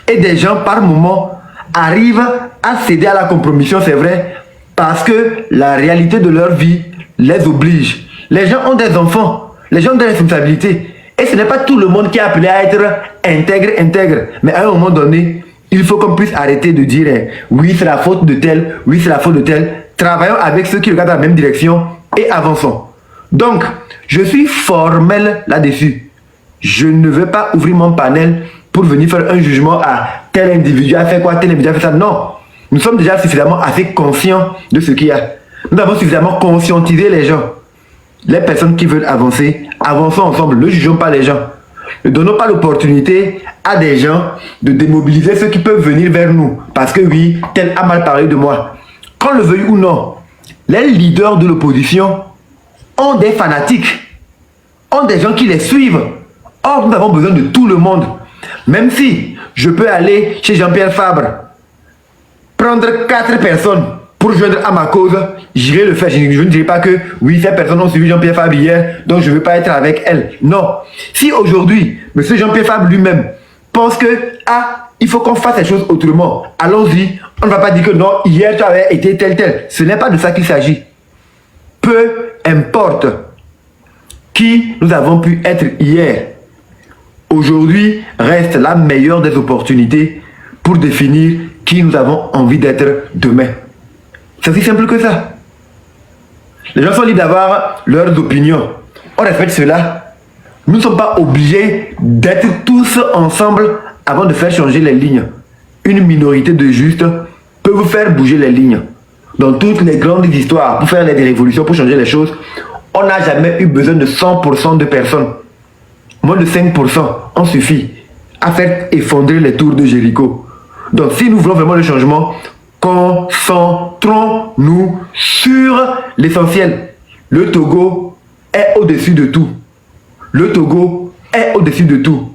Et des gens, par moment, arrivent à céder à la compromission, c'est vrai, parce que la réalité de leur vie les oblige. Les gens ont des enfants, les gens ont des responsabilités. Et ce n'est pas tout le monde qui est appelé à être intègre. Mais à un moment donné, il faut qu'on puisse arrêter de dire oui, c'est la faute de tel, oui, c'est la faute de tel. Travaillons avec ceux qui regardent dans la même direction et avançons. Donc, je suis formel là-dessus. Je ne veux pas ouvrir mon panel pour venir faire un jugement à tel individu a fait quoi, tel individu a fait ça. Non, nous sommes déjà suffisamment assez conscients de ce qu'il y a. Nous avons suffisamment conscientisé les gens. Les personnes qui veulent avancer, avançons ensemble, ne jugeons pas les gens. Ne donnons pas l'opportunité à des gens de démobiliser ceux qui peuvent venir vers nous. Parce que oui, tel a mal parlé de moi. Qu'on le veuille ou non, les leaders de l'opposition ont des fanatiques, ont des gens qui les suivent. Or, nous avons besoin de tout le monde. Même si je peux aller chez Jean-Pierre Fabre, prendre 4 personnes pour joindre à ma cause, j'irai le faire. Je ne dirai pas que oui, ces personnes ont suivi Jean-Pierre Fabre hier, donc je ne veux pas être avec elles. Non. Si aujourd'hui, M. Jean-Pierre Fabre lui-même pense que il faut qu'on fasse les choses autrement, allons-y. On ne va pas dire que non, hier tu avais été tel. Ce n'est pas de ça qu'il s'agit. Peu importe qui nous avons pu être hier, aujourd'hui reste la meilleure des opportunités pour définir qui nous avons envie d'être demain. C'est aussi simple que ça. Les gens sont libres d'avoir leurs opinions. On respecte cela. Nous ne sommes pas obligés d'être tous ensemble avant de faire changer les lignes. Une minorité de justes peut vous faire bouger les lignes. Dans toutes les grandes histoires, pour faire des révolutions, pour changer les choses, on n'a jamais eu besoin de 100% de personnes. Moins de 5%, on suffit à faire effondrer les tours de Jéricho. Donc si nous voulons vraiment le changement, concentrons-nous sur l'essentiel. Le Togo est au-dessus de tout. Le Togo est au-dessus de tout.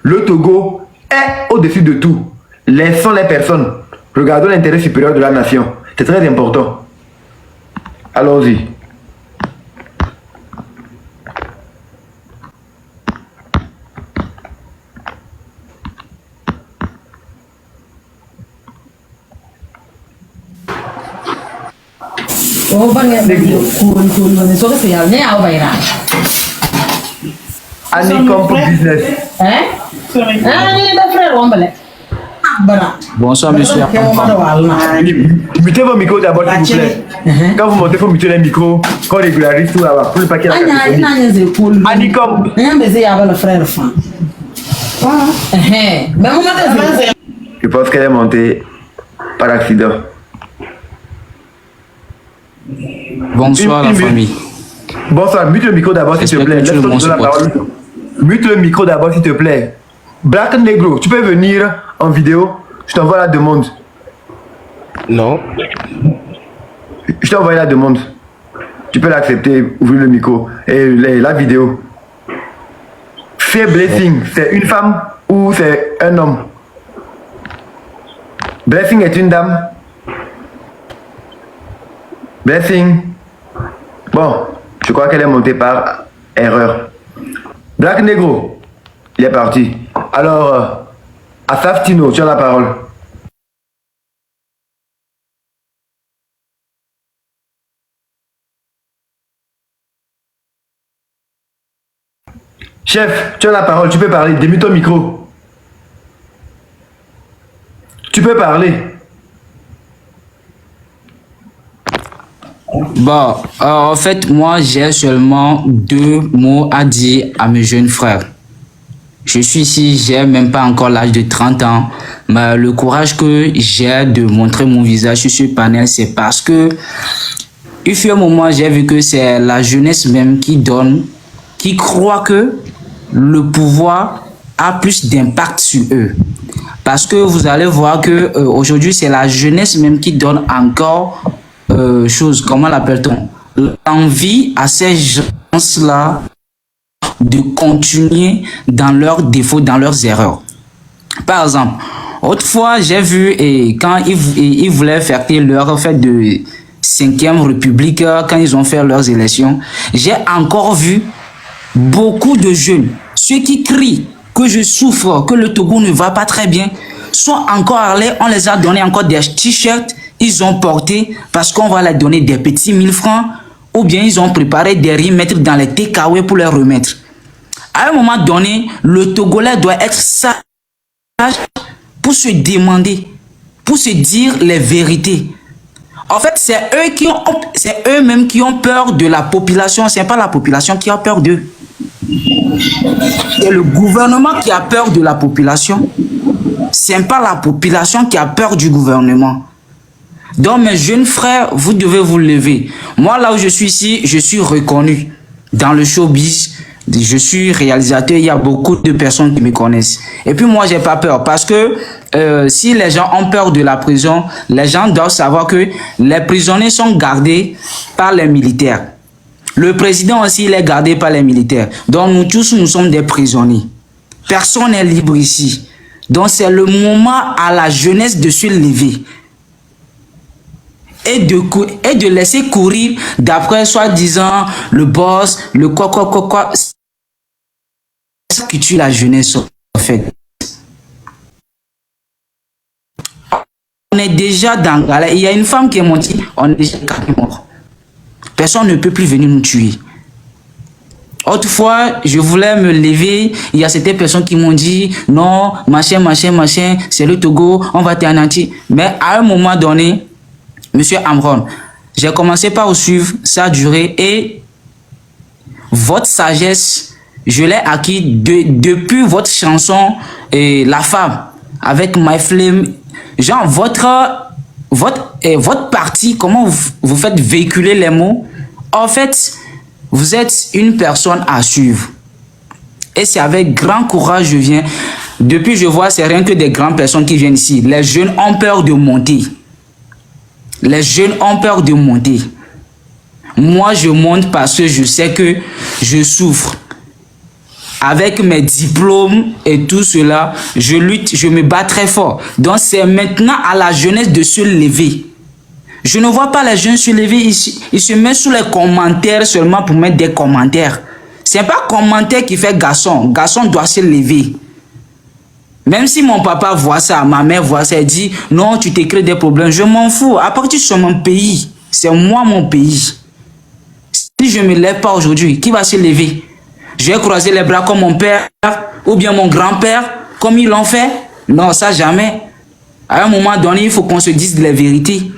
Le Togo est au-dessus de tout. Laissons les personnes. Regardons l'intérêt supérieur de la nation. C'est très important. Allons-y. Anicom pour business. Bonsoir monsieur. Mutez vos micros d'abord s'il vous plaît. Quand vous montez, il faut muter les micros. Qu'on régularise tout là-bas pour le paquet. Anicom. Je pense qu'elle est montée par accident. Bonsoir la famille. Bonsoir, mute le micro d'abord s'il te plaît. Laisse-toi donner la parole. Mute le micro d'abord s'il te plaît. Black Negro, tu peux venir en vidéo? Je t'envoie la demande. Non. Je t'ai envoyé la demande. Tu peux l'accepter, ouvrir le micro. Et la vidéo. Fair Blessing, c'est une femme ou c'est un homme? Blessing est une dame. Blessing. Bon, je crois qu'elle est montée par erreur. Black Negro, il est parti. Alors, Asaf Tino, tu as la parole. Chef, tu as la parole, tu peux parler. Démute ton micro. Tu peux parler. Bon, en fait, moi, j'ai seulement 2 mots à dire à mes jeunes frères. Je suis ici, j'ai même pas encore l'âge de 30 ans, mais le courage que j'ai de montrer mon visage sur ce panel, c'est parce que, il fut un moment, j'ai vu que c'est la jeunesse même qui donne, qui croit que le pouvoir a plus d'impact sur eux. Parce que vous allez voir que aujourd'hui, c'est la jeunesse même qui donne encore comment l'appelle-t-on, l'envie à ces gens-là de continuer dans leurs défauts, dans leurs erreurs. Par exemple, autrefois, j'ai vu quand ils voulaient faire leur fête de 5e République, quand ils ont fait leurs élections, j'ai encore vu beaucoup de jeunes, ceux qui crient que je souffre, que le Togo ne va pas très bien, sont encore allés, on les a donné encore des t-shirts, ils ont porté parce qu'on va leur donner des petits 1000 francs, ou bien ils ont préparé des riz, mettre dans les takeaways pour les remettre. À un moment donné, le Togolais doit être sage pour se demander, pour se dire les vérités. En fait, c'est eux-mêmes qui ont peur de la population, c'est pas la population qui a peur d'eux. C'est le gouvernement qui a peur de la population. Ce n'est pas la population qui a peur du gouvernement. Donc mes jeunes frères, vous devez vous lever. Moi là où je suis ici, je suis reconnu dans le showbiz. Je suis réalisateur, il y a beaucoup de personnes qui me connaissent. Et puis moi, j'ai pas peur parce que si les gens ont peur de la prison, les gens doivent savoir que les prisonniers sont gardés par les militaires. Le président aussi, il est gardé par les militaires. Donc nous tous, nous sommes des prisonniers. Personne n'est libre ici. Donc c'est le moment à la jeunesse de se lever. Et de laisser courir d'après soi-disant le boss, le quoi. C'est ça qui tue la jeunesse en fait. On est déjà dans galère. Il y a une femme qui est montée, on est déjà mort. Personne ne peut plus venir nous tuer. Autrefois, je voulais me lever, il y a certaines personnes qui m'ont dit non, machin, c'est le Togo, on va t'anéantir. Mais à un moment donné, Monsieur Amron, j'ai commencé par vous suivre, ça a duré et votre sagesse, je l'ai acquis depuis votre chanson La Femme avec My Flame. Genre votre partie, comment vous faites véhiculer les mots. En fait, vous êtes une personne à suivre. Et c'est avec grand courage je viens. Depuis je vois, c'est rien que des grandes personnes qui viennent ici. Les jeunes ont peur de monter. Les jeunes ont peur de monter. Moi, je monte parce que je sais que je souffre. Avec mes diplômes et tout cela, je lutte, je me bats très fort. Donc, c'est maintenant à la jeunesse de se lever. Je ne vois pas les jeunes se lever ici. Ils se mettent sous les commentaires seulement pour mettre des commentaires. Ce n'est pas commentaire qui fait garçon. Garçon doit se lever. Même si mon papa voit ça, ma mère voit ça, elle dit non, tu te crées des problèmes. Je m'en fous. À partir de mon pays, c'est moi mon pays. Si je ne me lève pas aujourd'hui, qui va se lever? Je vais croiser les bras comme mon père ou bien mon grand-père, comme ils l'ont fait? Non, ça jamais. À un moment donné, il faut qu'on se dise les vérités.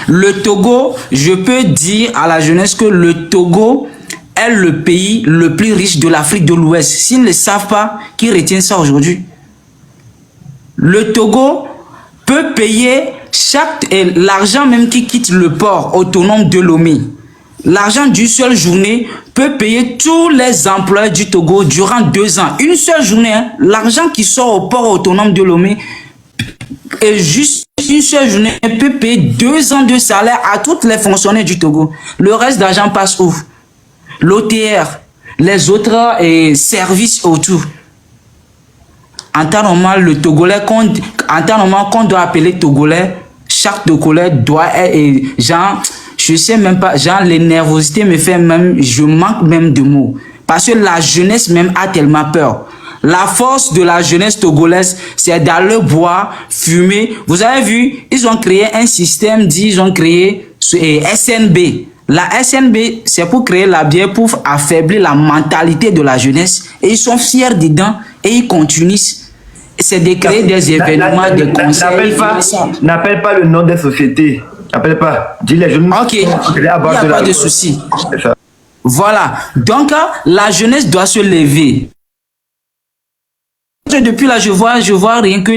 Le Togo, je peux dire à la jeunesse que le Togo est le pays le plus riche de l'Afrique de l'Ouest. S'ils ne le savent pas, qui retient ça aujourd'hui? Le Togo peut payer l'argent même qui quitte le port autonome de Lomé. L'argent d'une seule journée peut payer tous les employés du Togo durant 2 ans. Une seule journée, hein, l'argent qui sort au port autonome de Lomé et juste une seule journée peut payer 2 ans de salaire à tous les fonctionnaires du Togo. Le reste d'argent passe où? L'OTR, les autres services autour. En temps normal, le Togolais, en temps normal, qu'on doit appeler Togolais, chaque Togolais doit être, genre, je sais même pas, genre, les nervosités me fait même, je manque même de mots. Parce que la jeunesse même a tellement peur. La force de la jeunesse togolaise, c'est d'aller boire, fumer. Vous avez vu, ils ont créé un système, ils ont créé SNB. La SNB, c'est pour créer la bière, pour affaiblir la mentalité de la jeunesse. Et ils sont fiers dedans et ils continuent. C'est de créer des événements, des conseils. N'appelle pas le nom des sociétés. N'appelle pas. Dis les jeunes. Ok, il n'y a pas de souci. Voilà. Donc, la jeunesse doit se lever. Depuis là, je vois rien que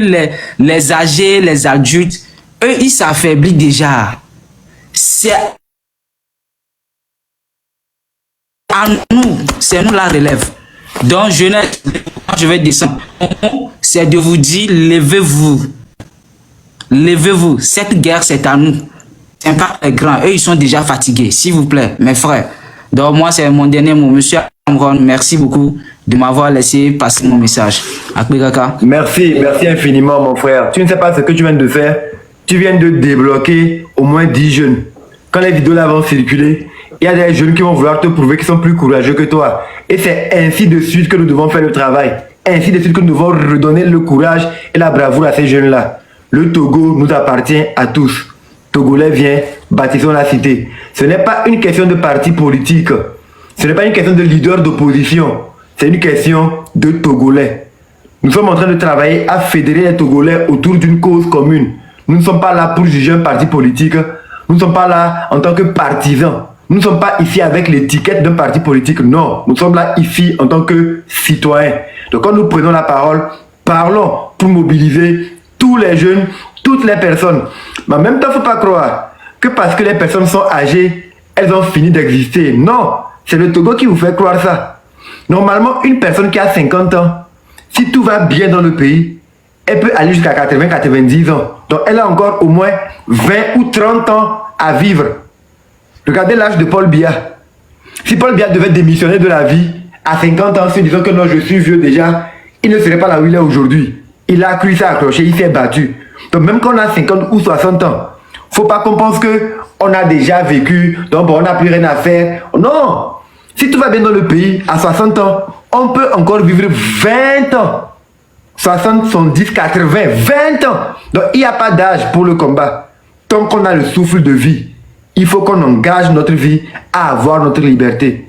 les âgés, les adultes, eux, ils s'affaiblissent déjà. C'est à nous, c'est nous la relève. Donc, jeunesse, je vais descendre. C'est de vous dire, levez-vous. Levez-vous. Cette guerre, c'est à nous. C'est pas les grands. Eux, ils sont déjà fatigués. S'il vous plaît, mes frères. Donc, moi, c'est mon dernier mot. Monsieur Amron, merci beaucoup de m'avoir laissé passer mon message. Merci infiniment, mon frère. Tu ne sais pas ce que tu viens de faire. Tu viens de débloquer au moins 10 jeunes. Quand les vidéos là vont circuler, il y a des jeunes qui vont vouloir te prouver qu'ils sont plus courageux que toi. Et c'est ainsi de suite que nous devons faire le travail. Ainsi de suite que nous devons redonner le courage et la bravoure à ces jeunes-là. Le Togo nous appartient à tous. Togolais, viens, bâtissons la cité. Ce n'est pas une question de parti politique. Ce n'est pas une question de leader d'opposition. C'est une question de Togolais. Nous sommes en train de travailler à fédérer les Togolais autour d'une cause commune. Nous ne sommes pas là pour juger un parti politique. Nous ne sommes pas là en tant que partisans. Nous ne sommes pas ici avec l'étiquette d'un parti politique, non. Nous sommes là ici en tant que citoyens. Donc quand nous prenons la parole, parlons pour mobiliser tous les jeunes, toutes les personnes. Mais en même temps, il ne faut pas croire que parce que les personnes sont âgées, elles ont fini d'exister. Non, c'est le Togo qui vous fait croire ça. Normalement, une personne qui a 50 ans, si tout va bien dans le pays, elle peut aller jusqu'à 80-90 ans. Donc elle a encore au moins 20 ou 30 ans à vivre. Regardez l'âge de Paul Biya. Si Paul Biya devait démissionner de la vie à 50 ans, en disant que non, je suis vieux déjà, il ne serait pas là où il est aujourd'hui. Il a cru ça accroché, il s'est battu. Donc même quand on a 50 ou 60 ans, faut pas qu'on pense qu'on a déjà vécu, donc bon, on n'a plus rien à faire. Non! Si tout va bien dans le pays, à 60 ans, on peut encore vivre 20 ans. 60, 70, 80, 20 ans. Donc il n'y a pas d'âge pour le combat. Tant qu'on a le souffle de vie, il faut qu'on engage notre vie à avoir notre liberté.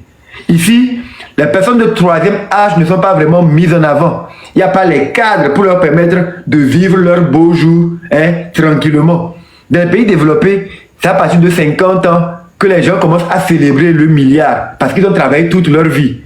Ici, les personnes de troisième âge ne sont pas vraiment mises en avant. Il n'y a pas les cadres pour leur permettre de vivre leur beau jour tranquillement. Dans les pays développés, c'est à partir de 50 ans que les gens commencent à célébrer le milliard parce qu'ils ont travaillé toute leur vie.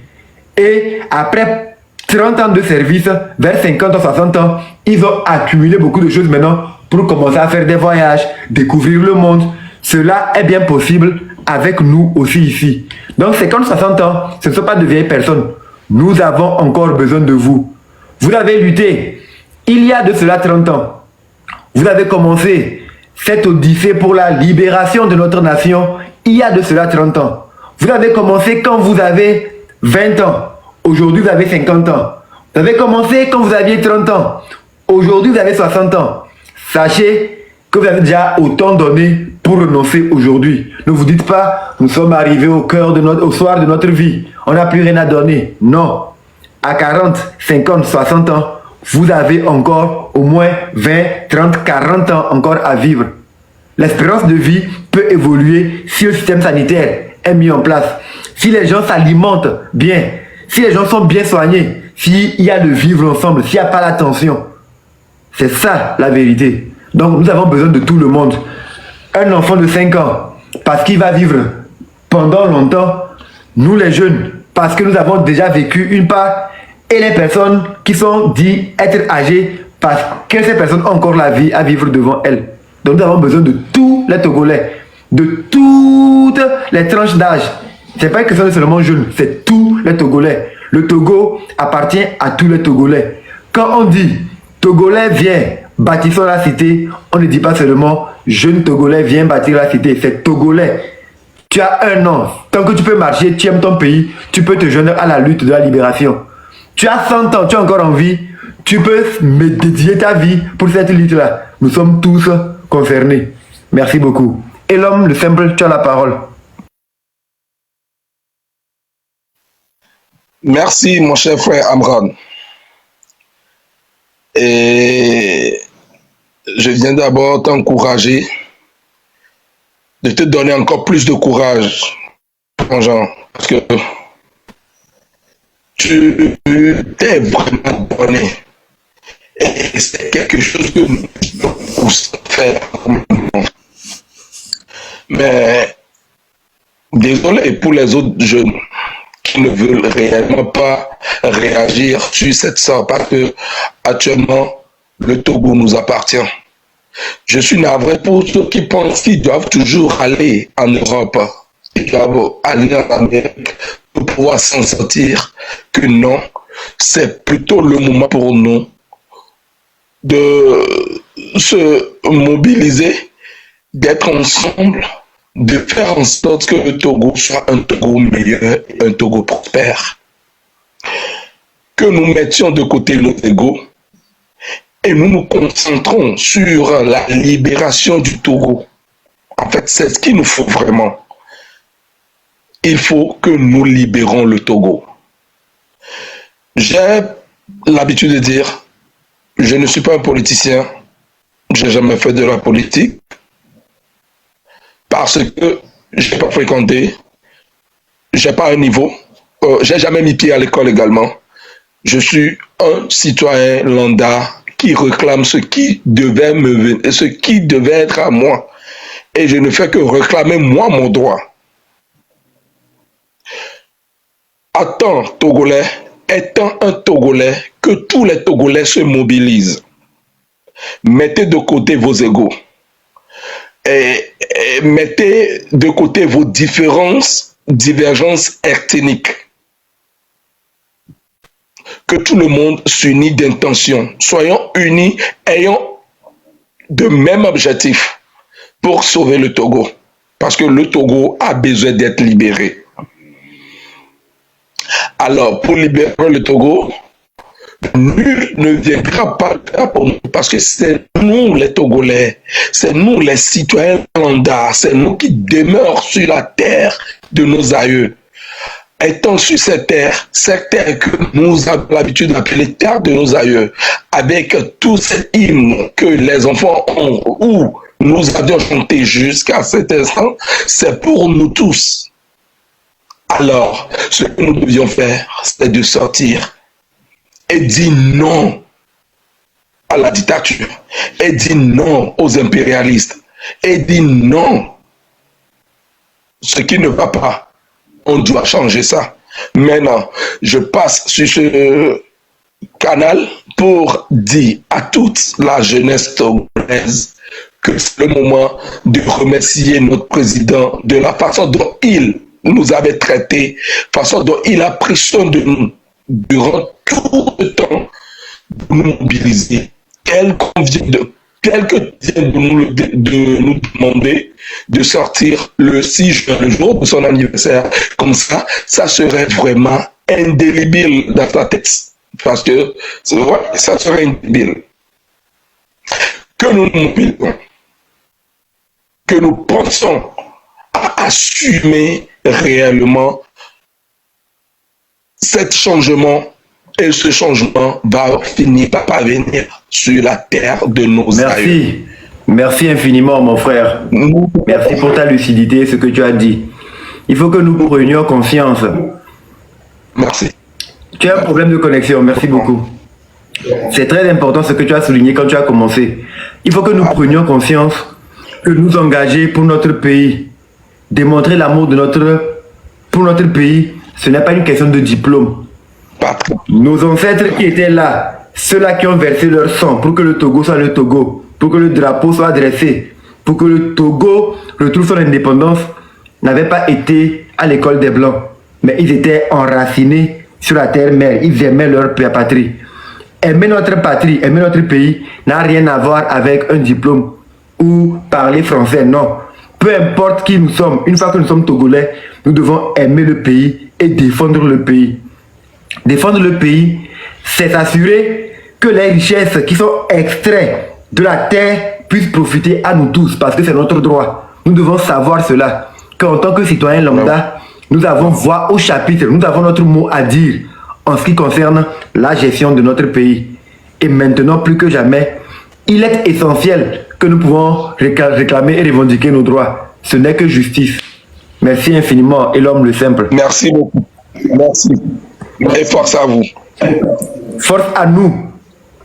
Et après 30 ans de service, vers 50 ans, 60 ans, ils ont accumulé beaucoup de choses maintenant pour commencer à faire des voyages, découvrir le monde. Cela est bien possible avec nous aussi ici. Donc 50-60 ans, ce ne sont pas de vieilles personnes. Nous avons encore besoin de vous. Vous avez lutté il y a de cela 30 ans. Vous avez commencé cette odyssée pour la libération de notre nation il y a de cela 30 ans. Vous avez commencé quand vous avez 20 ans. Aujourd'hui, vous avez 50 ans. Vous avez commencé quand vous aviez 30 ans. Aujourd'hui, vous avez 60 ans. Sachez que vous avez déjà autant donné pour renoncer aujourd'hui. Ne vous dites pas, nous sommes arrivés au soir de notre vie. On n'a plus rien à donner. Non. À 40, 50, 60 ans, vous avez encore au moins 20, 30, 40 ans encore à vivre. L'espérance de vie peut évoluer si le système sanitaire est mis en place. Si les gens s'alimentent bien, si les gens sont bien soignés, s'il y a le vivre ensemble, s'il n'y a pas la tension. C'est ça la vérité. Donc nous avons besoin de tout le monde. Un enfant de 5 ans, parce qu'il va vivre pendant longtemps. Nous les jeunes, parce que nous avons déjà vécu une part. Et les personnes qui sont dites être âgées, parce que ces personnes ont encore la vie à vivre devant elles. Donc nous avons besoin de tous les Togolais, de toutes les tranches d'âge. Ce n'est pas une question de seulement jeunes, c'est tous les Togolais. Le Togo appartient à tous les Togolais. Quand on dit Togolais viens, bâtissons la cité, on ne dit pas seulement jeune Togolais viens bâtir la cité, c'est Togolais. Tu as 1 an, tant que tu peux marcher, tu aimes ton pays, tu peux te joindre à la lutte de la libération. Tu as 100 ans, tu as encore envie, tu peux me dédier ta vie pour cette lutte-là. Nous sommes tous concernés. Merci beaucoup. Et l'homme, le simple, tu as la parole. Merci, mon cher frère Amran. Et je viens d'abord t'encourager, de te donner encore plus de courage, Jean, parce que tu t'es vraiment donné. Et c'est quelque chose que nous devons faire. Mais désolé pour les autres jeunes qui ne veulent réellement pas réagir sur cette sorte, parce que actuellement le Togo nous appartient. Je suis navré pour ceux qui pensent qu'ils doivent toujours aller en Europe, qu'ils doivent aller en Amérique pour pouvoir s'en sortir, que non, c'est plutôt le moment pour nous de se mobiliser, d'être ensemble, de faire en sorte que le Togo soit un Togo meilleur, un Togo prospère. Que nous mettions de côté nos égos et nous nous concentrons sur la libération du Togo. En fait, c'est ce qu'il nous faut vraiment. Il faut que nous libérons le Togo. J'ai l'habitude de dire, je ne suis pas un politicien, je n'ai jamais fait de la politique, parce que je n'ai pas fréquenté, je n'ai pas un niveau, je n'ai jamais mis pied à l'école également. Je suis un citoyen lambda qui réclame ce qui devait être à moi. Et je ne fais que réclamer moi mon droit. Attends, Togolais, étant un Togolais, que tous les Togolais se mobilisent. Mettez de côté vos égos. Et mettez de côté vos divergences ethniques. Que tout le monde s'unit d'intention. Soyons unis, ayons de même objectif pour sauver le Togo. Parce que le Togo a besoin d'être libéré. Alors, pour libérer le Togo, nul ne viendra pas pour nous, parce que c'est nous les Togolais, c'est nous les citoyens lambda, c'est nous qui demeurons sur la terre de nos aïeux. Étant sur cette terre que nous avons l'habitude d'appeler terre de nos aïeux, avec tous ces hymnes que les enfants ont, ou nous avions chanté jusqu'à cet instant, c'est pour nous tous. Alors, ce que nous devions faire, c'est de sortir et dire non à la dictature, et dire non aux impérialistes, et dire non. Ce qui ne va pas, on doit changer ça. Maintenant, je passe sur ce canal pour dire à toute la jeunesse togolaise que c'est le moment de remercier notre président de la façon dont il nous avait traités, façon dont il a pris soin de nous durant tout le temps pour nous mobiliser, tel que vient de nous demander de sortir le 6 juin, le jour de son anniversaire. Comme ça serait vraiment indélébile dans ta tête. Parce que ça serait indélébile. Que nous nous mobilisons, que nous pensons à assumer réellement cet changement, et ce changement va finir par parvenir sur la terre de nos aïeux. Merci infiniment mon frère. Merci pour ta lucidité et ce que tu as dit. Il faut que nous prenions conscience. Merci. Tu as un problème de connexion, merci beaucoup. C'est très important ce que tu as souligné quand tu as commencé. Il faut que nous prenions conscience que nous engager pour notre pays, démontrer l'amour pour notre pays, ce n'est pas une question de diplôme. Nos ancêtres qui étaient là, ceux-là qui ont versé leur sang pour que le Togo soit le Togo, pour que le drapeau soit dressé, pour que le Togo retrouve son indépendance, n'avaient pas été à l'école des Blancs, mais ils étaient enracinés sur la terre-mère, ils aimaient leur patrie. Aimer notre patrie, aimer notre pays n'a rien à voir avec un diplôme ou parler français, non. Peu importe qui nous sommes, une fois que nous sommes Togolais, nous devons aimer le pays et défendre le pays. Défendre le pays, c'est s'assurer que les richesses qui sont extraites de la terre puissent profiter à nous tous, parce que c'est notre droit. Nous devons savoir cela, qu'en tant que citoyens lambda, nous avons voix au chapitre, nous avons notre mot à dire en ce qui concerne la gestion de notre pays. Et maintenant, plus que jamais, il est essentiel que nous pouvons réclamer et revendiquer nos droits. Ce n'est que justice. Merci infiniment, et l'homme le simple. Merci beaucoup. Merci. Et force à vous. Force à nous,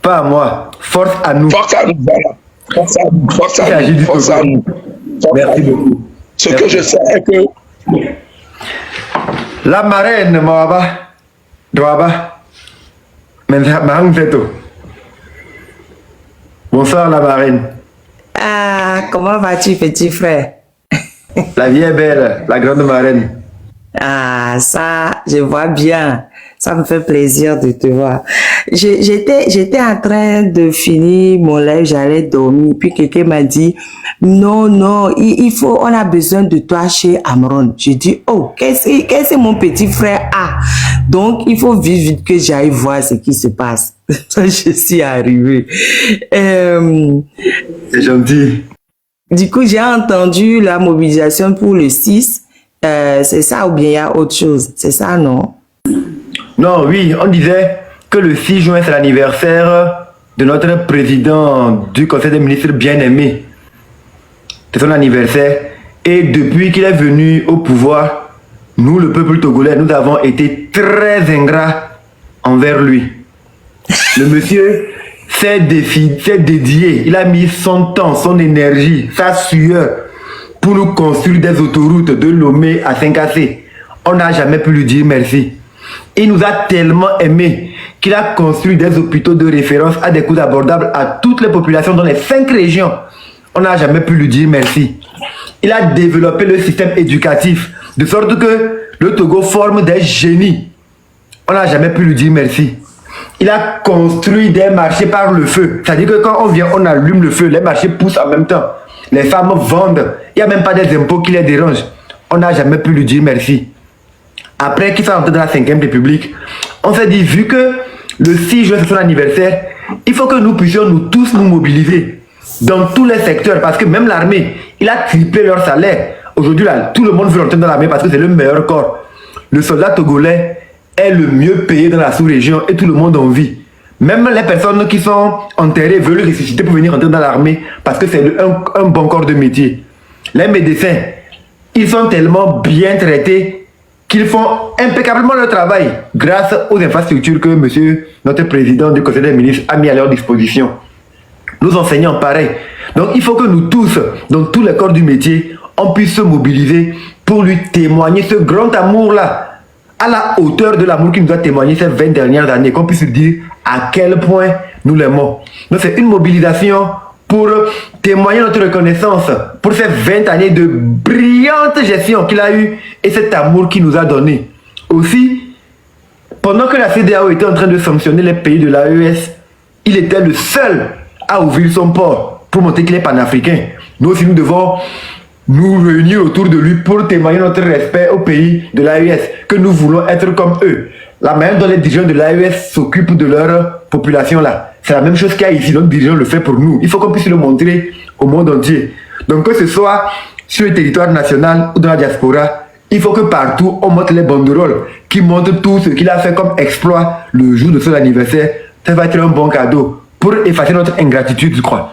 pas à moi. Force à nous. Force à nous, voilà. Force à nous. Force à nous. Force à nous. Merci beaucoup. Ce que je sais est que la marraine, Moaba, Doaba, bonsoir la marraine. Ah, comment vas-tu, petit frère? La vie est belle, la grande marraine. Ah, ça, je vois bien. Ça me fait plaisir de te voir. J'étais en train de finir mon live, j'allais dormir. Puis quelqu'un m'a dit, non, il faut, on a besoin de toi chez Amron. Je dis, oh, qu'est-ce que mon petit frère a? Donc, il faut vite que j'aille voir ce qui se passe. Je suis arrivée. C'est gentil. Du coup, j'ai entendu la mobilisation pour le 6. C'est ça ou bien il y a autre chose? C'est ça, non? Non, oui, on disait que le 6 juin, c'est l'anniversaire de notre président du Conseil des ministres bien-aimé. C'est son anniversaire. Et depuis qu'il est venu au pouvoir, nous, le peuple togolais, nous avons été très ingrats envers lui. Le monsieur s'est dédié, il a mis son temps, son énergie, sa sueur pour nous construire des autoroutes de Lomé à Saint-Cassé. On n'a jamais pu lui dire merci. Il nous a tellement aimés qu'il a construit des hôpitaux de référence à des coûts abordables à toutes les populations dans les 5 régions. On n'a jamais pu lui dire merci. Il a développé le système éducatif de sorte que le Togo forme des génies. On n'a jamais pu lui dire merci. Il a construit des marchés par le feu. C'est-à-dire que quand on vient, on allume le feu, les marchés poussent en même temps. Les femmes vendent. Il n'y a même pas des impôts qui les dérangent. On n'a jamais pu lui dire merci. Après qu'il soit entré dans la 5e République, on s'est dit, vu que le 6 juin c'est son anniversaire, il faut que nous puissions nous tous nous mobiliser dans tous les secteurs. Parce que même l'armée, il a triplé leur salaire. Aujourd'hui, là, tout le monde veut entrer dans l'armée parce que c'est le meilleur corps. Le soldat togolais est le mieux payé dans la sous-région et tout le monde en vit. Même les personnes qui sont enterrées veulent ressusciter pour venir entrer dans l'armée parce que c'est un bon corps de métier. Les médecins, ils sont tellement bien traités qu'ils font impeccablement leur travail grâce aux infrastructures que notre président du Conseil des ministres a mis à leur disposition. Nous enseignants, pareil. Donc il faut que nous tous, dans tous les corps du métier, on puisse se mobiliser pour lui témoigner ce grand amour-là, à la hauteur de l'amour qu'il nous a témoigné ces 20 dernières années, qu'on puisse dire à quel point nous l'aimons. Donc c'est une mobilisation pour témoigner notre reconnaissance pour ces 20 années de brillante gestion qu'il a eue et cet amour qu'il nous a donné. Aussi, pendant que la CEDEAO était en train de sanctionner les pays de l'AES, il était le seul à ouvrir son port pour montrer qu'il est panafricain. Nous aussi, nous devons nous réunir autour de lui pour témoigner notre respect aux pays de l'AES, que nous voulons être comme eux. La manière dont les dirigeants de l'AES s'occupent de leur population là, c'est la même chose qu'il y a ici. Notre dirigeant le fait pour nous. Il faut qu'on puisse le montrer au monde entier. Donc que ce soit sur le territoire national ou dans la diaspora, il faut que partout on montre les banderoles qui montrent tout ce qu'il a fait comme exploit le jour de son anniversaire. Ça va être un bon cadeau pour effacer notre ingratitude, je crois.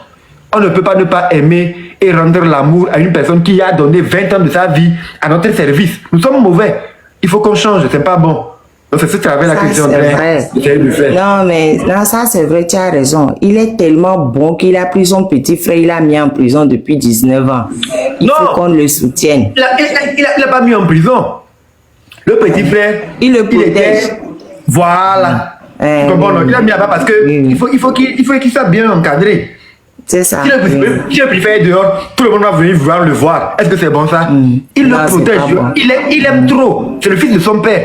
On ne peut pas ne pas aimer et rendre l'amour à une personne qui a donné 20 ans de sa vie à notre service. Nous sommes mauvais. Il faut qu'on change, c'est pas bon. Donc c'est ce travail-là que j'ai en train de faire. Non, mais non, ça c'est vrai, tu as raison. Il est tellement bon qu'il a pris son petit frère, il l'a mis en prison depuis 19 ans. Il faut qu'on le soutienne. Il l'a pas mis en prison. Le petit frère, il le protège. Voilà. Bon, il l'a mis là-bas parce que il faut qu'il soit bien encadré. C'est ça. Si le petit frère est dehors, tout le monde va venir vouloir le voir. Est-ce que c'est bon ça? Il le protège. Bon. Il aime trop. C'est le fils de son père.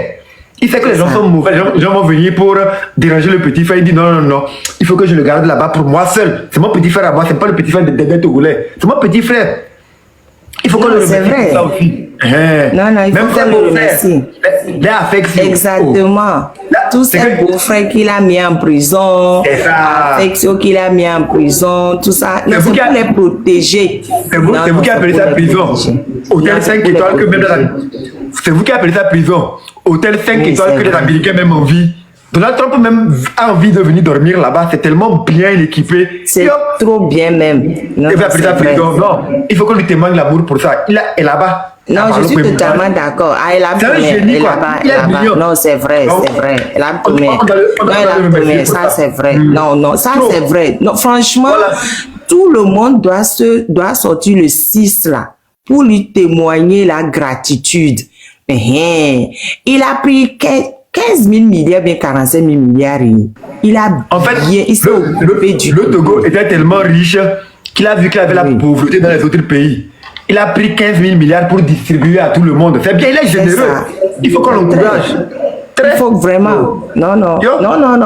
Il sait que les gens sont mauvais, les gens vont venir pour déranger le petit frère. Il dit non, il faut que je le garde là-bas pour moi seul. C'est mon petit frère à moi, c'est pas le petit frère de Togolais. C'est mon petit frère. Il faut qu'on le remercie pour ça aussi. Non, il faut qu'on le remercie. Les affections. Exactement. Tous ces beaux-frères qu'il a mis en prison, affections qu'il a mis en prison, tout ça. C'est pour les protéger. C'est vous qui appelez ça prison. Hôtel 5 étoiles que même dans la... C'est vous qui appelez ça prison. Hôtel 5 étoiles que les Américains même envie. Donald Trump même a envie de venir dormir là-bas. C'est tellement bien équipé. C'est trop bien même. Non, il faut qu'on lui témoigne l'amour pour ça. Il est là-bas. Non, je suis totalement d'accord. Ah, elle a là-bas. Non, c'est vrai, c'est vrai. Elle a première. Ça, c'est vrai. Non, ça, c'est vrai. Non, franchement, tout le monde doit sortir le 6 là pour lui témoigner la gratitude. Il a pris 15 000 milliards, bien 45 000 milliards. Il a le Togo était tellement riche qu'il a vu qu'il avait la pauvreté dans les autres pays. Il a pris 15 000 milliards pour distribuer à tout le monde. C'est bien, il est généreux. Il faut qu'on l'encourage. Il faut vraiment. Non,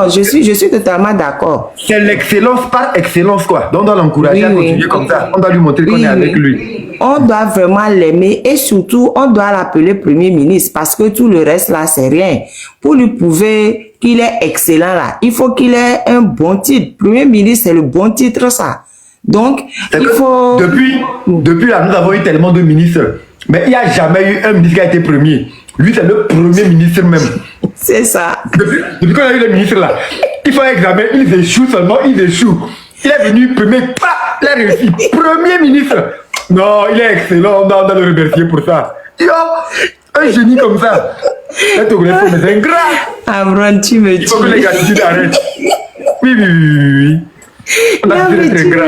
je suis totalement d'accord. C'est l'excellence par excellence, quoi. Donc on doit l'encourager à continuer comme ça. On doit lui montrer qu'on est avec lui. On doit vraiment l'aimer et surtout, on doit l'appeler Premier ministre parce que tout le reste là, c'est rien. Pour lui prouver qu'il est excellent là, il faut qu'il ait un bon titre. Premier ministre, c'est le bon titre, ça. Donc, il faut... Depuis là, nous avons eu tellement de ministres. Mais il n'y a jamais eu un ministre qui a été premier. Lui, c'est le premier ministre même. C'est ça. Depuis qu'on a eu le ministre là, il faut un examen, il échoue seulement, il échoue. Il est venu premier, il a réussi. Premier ministre. Non, il est excellent, on doit le remercier pour ça. Yo, un génie comme ça. Là, tu connais, mais c'est ingrat. Amron, tu me dis. Il faut que les gratitudes arrêtent. Oui. On a dû être ingrat.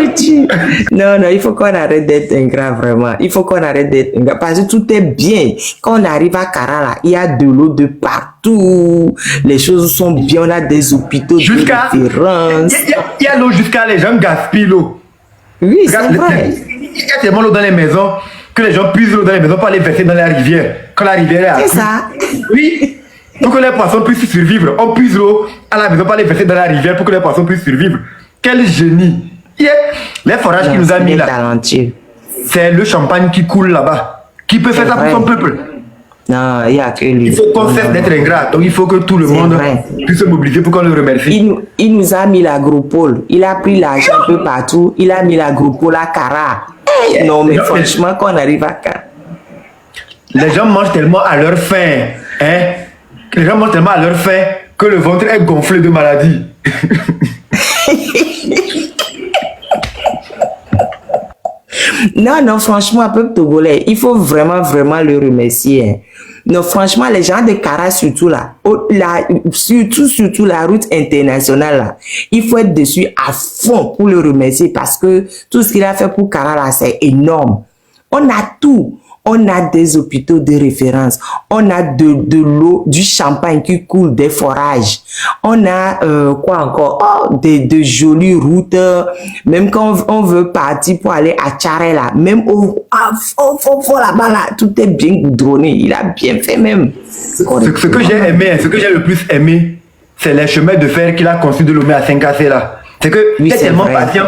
Non, il faut qu'on arrête d'être ingrat, vraiment. Il faut qu'on arrête d'être ingrat. Parce que tout est bien. Quand on arrive à Karala, il y a de l'eau de partout. Les choses sont bien. On a des hôpitaux de référence. Il y a l'eau jusqu'à les gens gaspillent l'eau. Oui, c'est vrai. Il y a tellement d'eau dans les maisons que les gens puisent l'eau dans les maisons pour aller verser dans la rivière. Quand la rivière est à C'est ça. Oui. Pour que les poissons puissent survivre, on puise l'eau à la maison pour aller verser dans la rivière pour que les poissons puissent survivre. Quel génie! Les forages qu'il nous a mis là, c'est le champagne qui coule là-bas. Qui peut faire ça pour son peuple? Non, il n'y a que lui. Il faut qu'on cesse d'être ingrat. Donc il faut que tout le monde puisse se mobiliser pour qu'on le remercie. Il nous a mis l'agropole. Il a pris l'argent un peu partout. Il a mis l'agropole à Kara. Non, mais franchement, quand on arrive à Kara. Les gens mangent tellement à leur faim. Hein? Les gens mangent tellement à leur faim que le ventre est gonflé de maladies. Non, franchement, peuple togolais, il faut vraiment le remercier. Hein. Non, franchement, les gens de Kara, surtout là, surtout la route internationale là, il faut être dessus à fond pour le remercier parce que tout ce qu'il a fait pour Kara là, c'est énorme. On a tout. On a des hôpitaux de référence. On a de l'eau, du champagne qui coule, des forages. On a quoi encore? De jolies routes. Même quand on veut partir pour aller à Tcharela, même au là-bas, là, tout est bien goudronné. Il a bien fait même. Ce que j'ai aimé, ce que j'ai le plus aimé, c'est les chemins de fer qu'il a construit de Lomé à Saint-Cassé là. C'est que il est tellement patient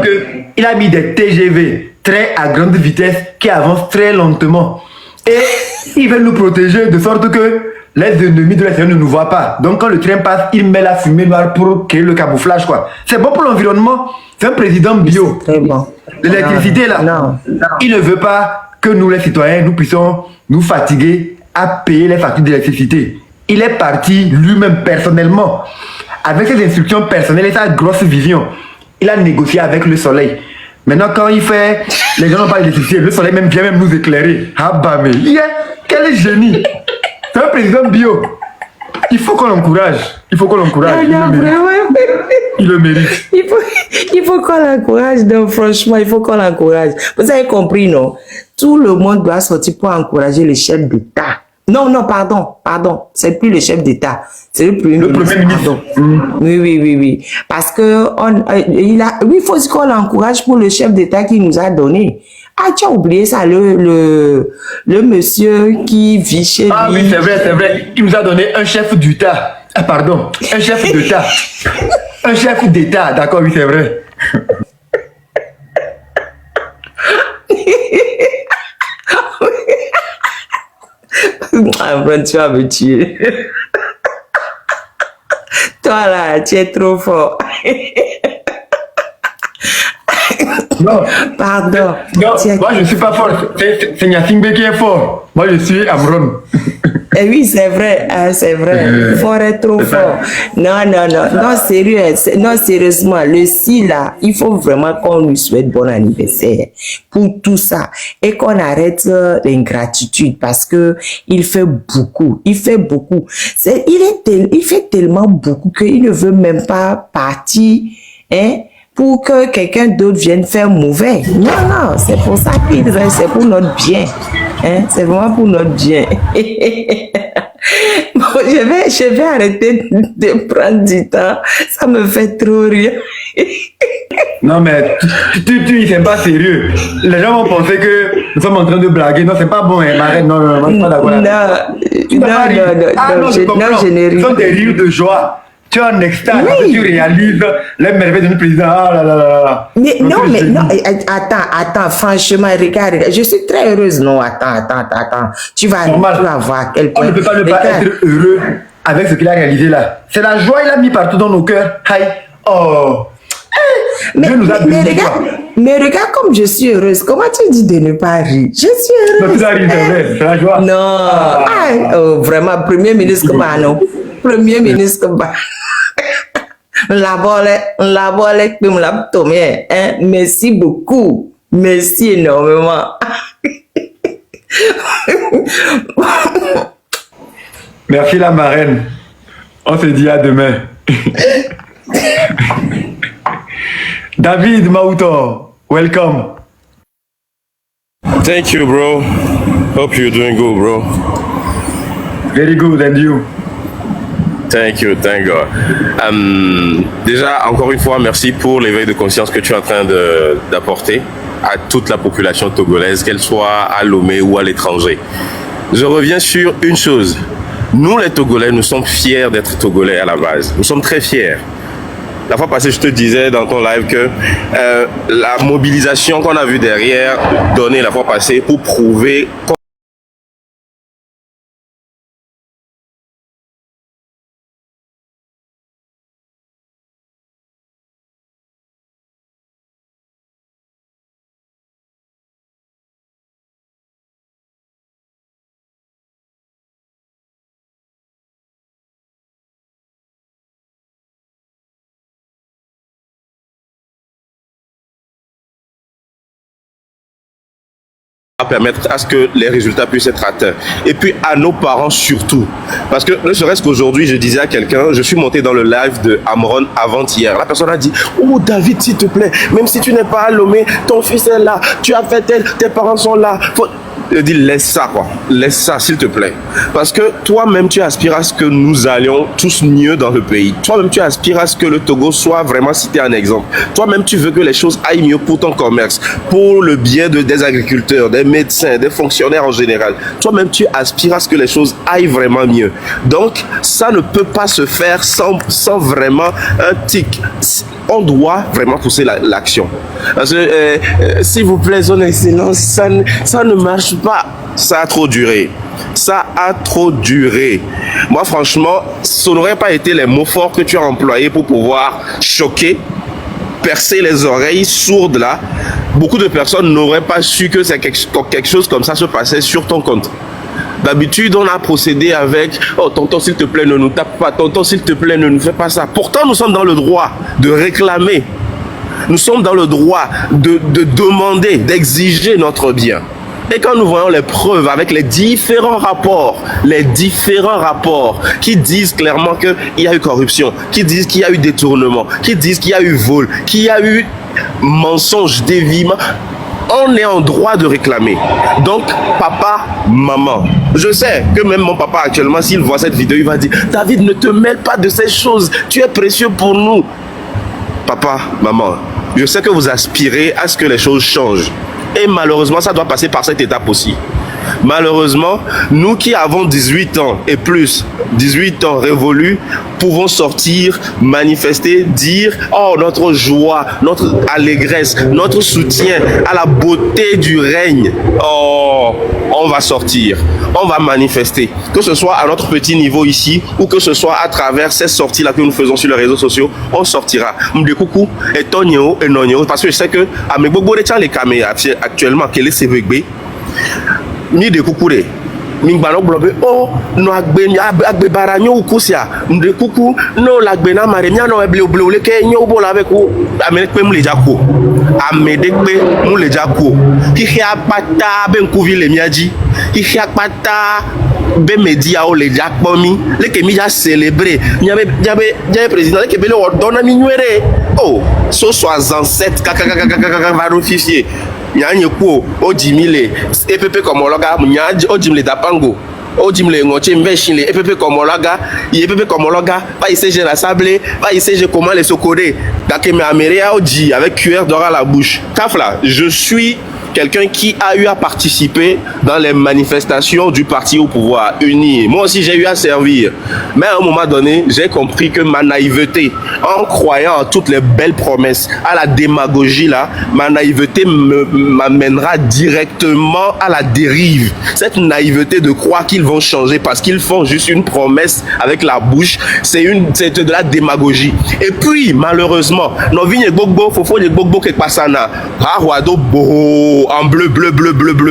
qu'il a mis des TGV, trains à grande vitesse, qui avancent très lentement. Et ils veulent nous protéger de sorte que les ennemis de l'extérieur ne nous voient pas. Donc quand le train passe, il met la fumée noire pour créer le camouflage, quoi. C'est bon pour l'environnement. C'est un président bio. Très bon. L'électricité là, il ne veut pas que nous les citoyens, nous puissions nous fatiguer à payer les factures d'électricité. Il est parti lui-même personnellement, avec ses instructions personnelles et sa grosse vision. Il a négocié avec le soleil. Maintenant, quand il fait, les gens n'ont pas d'électricité, le soleil même vient même nous éclairer. Ah bah mais, quel génie! C'est un président bio. Il faut qu'on l'encourage. Il faut qu'on l'encourage. Il le mérite. Il faut qu'on l'encourage. Donc franchement, il faut qu'on l'encourage. Vous avez compris, non? Tout le monde doit sortir pour encourager le chef d'État. Non, pardon. C'est plus le chef d'État. C'est le Premier ministre. Oui. Parce que il faut qu'on l'encourage pour le chef d'État qui nous a donné. Ah, tu as oublié ça, le monsieur qui vit chez lui. Ah oui, c'est vrai. Il nous a donné un chef d'État. Ah, pardon. Un chef d'État. Un chef d'État. D'accord, oui, c'est vrai. Tu vas me tuer. Toi là, tu es trop fort. Non. Pardon. Non, moi je ne suis pas fort. C'est Nyasingbe qui est fort. Moi je suis Amron. Eh oui, c'est vrai. Fort est trop fort. Non, sérieusement, le si là, il faut vraiment qu'on lui souhaite bon anniversaire pour tout ça et qu'on arrête l'ingratitude parce que il fait beaucoup. Il fait tellement beaucoup qu'il ne veut même pas partir, hein, pour que quelqu'un d'autre vienne faire mauvais. Non, c'est pour ça qu'il reste, c'est pour notre bien. Hein? C'est vraiment pour notre bien. Bon, je vais arrêter de prendre du temps. Ça me fait trop rire. Non, mais tu c'est pas sérieux. Les gens vont penser que nous sommes en train de blaguer. Non, c'est pas bon, hein, Marine. Non, je suis pas d'accord. Non, je n'ai rien. Ce sont des rires de joie. Tu es en extase, oui. Tu réalises les merveilles de notre président. Ah là là là là. Mais non, attends, franchement, regarde, je suis très heureuse. Non, attends. Tu vas voir à quel point. On ne peut pas être heureux avec ce qu'il a réalisé là. C'est la joie, il a mis partout dans nos cœurs. Aïe. Oh. Mais regarde comme je suis heureuse. Comment tu dis de ne pas rire? Je suis heureuse. Non, tu dois rire, c'est vrai. C'est la joie. Non. Vraiment, Premier ministre comme non. Premier ministre comme la volée, comme la tomée. Merci beaucoup. Merci énormément. Merci la marraine. On se dit à demain. David Mauto, welcome. Thank you, bro. Hope you're doing good, bro. Very good, and you? Thank you, thank God. Déjà, encore une fois, merci pour l'éveil de conscience que tu es en train d'apporter à toute la population togolaise, qu'elle soit à Lomé ou à l'étranger. Je reviens sur une chose. Nous, les Togolais, nous sommes fiers d'être Togolais à la base. Nous sommes très fiers. La fois passée, je te disais dans ton live que la mobilisation qu'on a vue derrière donnée la fois passée pour prouver permettre à ce que les résultats puissent être atteints. Et puis à nos parents surtout. Parce que ne serait-ce qu'aujourd'hui, je disais à quelqu'un, je suis monté dans le live de Amron avant-hier. La personne a dit, oh David, s'il te plaît, même si tu n'es pas à Lomé, ton fils est là, tu as fait tel, tes parents sont là. Je dis, laisse ça quoi, laisse ça s'il te plaît. Parce que toi-même tu aspires à ce que nous allions tous mieux dans le pays. Toi-même tu aspires à ce que le Togo soit vraiment cité en exemple. Toi-même tu veux que les choses aillent mieux pour ton commerce, pour le bien des agriculteurs, des médecins, des fonctionnaires en général. Toi-même tu aspires à ce que les choses aillent vraiment mieux. Donc ça ne peut pas se faire sans vraiment un tic. On doit vraiment pousser l'action. Parce que, s'il vous plaît, son excellence, ça ne marche pas. Ça a trop duré. Ça a trop duré. Moi, franchement, ce n'aurait pas été les mots forts que tu as employés pour pouvoir choquer, percer les oreilles sourdes là. Beaucoup de personnes n'auraient pas su que c'est quelque chose comme ça se passait sur ton compte. D'habitude, on a procédé avec « Oh, tonton, s'il te plaît, ne nous tape pas. Tonton, s'il te plaît, ne nous fais pas ça. » Pourtant, nous sommes dans le droit de réclamer. Nous sommes dans le droit de demander, d'exiger notre bien. Et quand nous voyons les preuves avec les différents rapports qui disent clairement qu'il y a eu corruption, qui disent qu'il y a eu détournement, qui disent qu'il y a eu vol, qu'il y a eu mensonge, déviement, on est en droit de réclamer. Donc, papa, maman, je sais que même mon papa actuellement, s'il voit cette vidéo, il va dire « David, ne te mêle pas de ces choses, tu es précieux pour nous. » Papa, maman, je sais que vous aspirez à ce que les choses changent. Et malheureusement, ça doit passer par cette étape aussi. Malheureusement, nous qui avons 18 ans et plus, 18 ans révolus, pouvons sortir, manifester, dire « Oh, notre joie, notre allégresse, notre soutien à la beauté du règne. Oh, on va sortir, on va manifester. » Que ce soit à notre petit niveau ici ou que ce soit à travers ces sorties-là que nous faisons sur les réseaux sociaux, on sortira. M'dekoukou et Tonyo et Nonyo, parce que je sais que à mes bobo de les caméras actuellement, qu'elle est sévégbé. Ni de kukure mingbano blobe oh no agbe baranyo ukusia mde kuku no lagbe na mare mia no eble oble ke nyo bo la beku amekpe mu le jako amedekpe mu le jako ki khia pata ben kuvi le miaji ki khia pata be media o le jakpomi le ke mi ja célébrer nyabe président le ke bele o dona mi nwere oh so 67 kaka va notifier nyanye ko ojimile epepe komologa nyaje ojimile dapango ojimile ngoche mbeshile epepe komologa yepepe komologa pas ici la sablé pas ici comment les socorrer dakeme amerea oji avec cuillère d'or à la bouche tafla je suis quelqu'un qui a eu à participer dans les manifestations du parti au pouvoir uni. Moi aussi, j'ai eu à servir. Mais à un moment donné, j'ai compris que ma naïveté, en croyant à toutes les belles promesses, à la démagogie là, ma naïveté m'amènera directement à la dérive. Cette naïveté de croire qu'ils vont changer parce qu'ils font juste une promesse avec la bouche, c'est de la démagogie. Et puis, malheureusement, nos vignes gbogbo, fofo de gbogbo quelque pasana, harouado boho. En bleu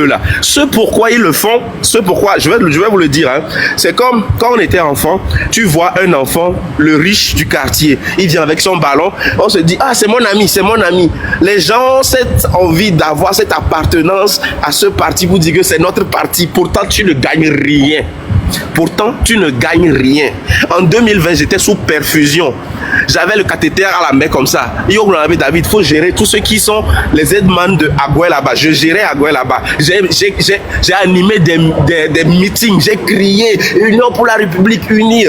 là. Ce pourquoi ils le font, ce pourquoi, je vais vous le dire, hein, c'est comme quand on était enfant, tu vois un enfant, le riche du quartier, il vient avec son ballon, on se dit, ah c'est mon ami, c'est mon ami. Les gens ont cette envie d'avoir cette appartenance à ce parti pour dire que c'est notre parti, pourtant tu ne gagnes rien. Pourtant, tu ne gagnes rien. En 2020, j'étais sous perfusion. J'avais le cathéter à la main comme ça. David, il faut gérer tous ceux qui sont les aide-man de Agoué là-bas. Je gérais Agoué là-bas. J'ai animé des meetings. J'ai crié Union pour la République unie.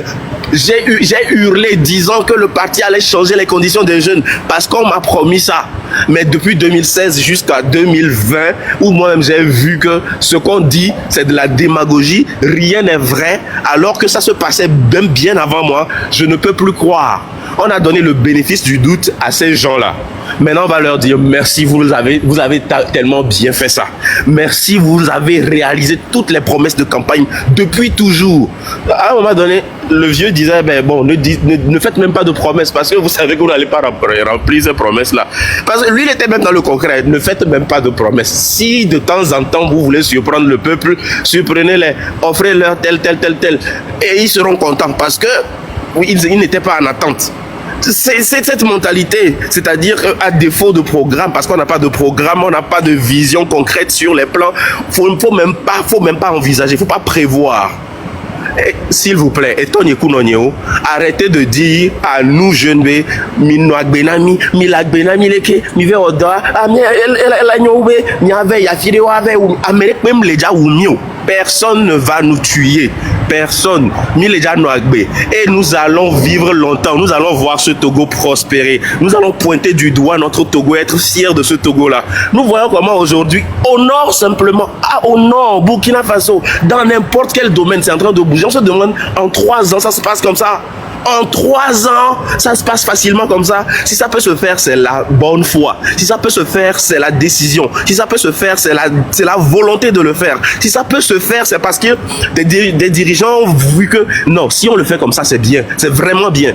J'ai hurlé disant que le parti allait changer les conditions des jeunes parce qu'on m'a promis ça. Mais depuis 2016 jusqu'à 2020, où moi-même j'ai vu que ce qu'on dit, c'est de la démagogie, rien n'est vrai, alors que ça se passait même bien avant moi, je ne peux plus croire. On a donné le bénéfice du doute à ces gens-là. Maintenant, on va leur dire merci, vous avez tellement bien fait ça. Merci, vous avez réalisé toutes les promesses de campagne depuis toujours. À un moment donné, le vieux disait, ben bon, ne faites même pas de promesses parce que vous savez que vous n'allez pas remplir ces promesses-là. Parce que lui, il était même dans le concret. Ne faites même pas de promesses. Si de temps en temps, vous voulez surprendre le peuple, surprenez-les, offrez-leur tel. Et ils seront contents parce que ils n'étaient pas en attente. C'est cette mentalité, c'est-à-dire à défaut de programme, parce qu'on n'a pas de programme, on n'a pas de vision concrète sur les plans, faut même pas envisager, faut pas prévoir. S'il vous plaît, arrêtez de dire à nous jeunes, personne ne va nous tuer. Personne. Et nous allons vivre longtemps. Nous allons voir ce Togo prospérer. Nous allons pointer du doigt notre Togo, être fiers de ce Togo-là. Nous voyons comment aujourd'hui, au nord simplement, au nord, Burkina Faso, dans n'importe quel domaine, c'est en train de bouger. On se demande, en 3 ans, ça se passe comme ça. En 3 ans, ça se passe facilement comme ça. Si ça peut se faire, c'est la bonne foi. Si ça peut se faire, c'est la décision. Si ça peut se faire, c'est la volonté de le faire. Si ça peut se faire, c'est parce que des dirigeants ont vu que non, si on le fait comme ça, c'est bien. C'est vraiment bien.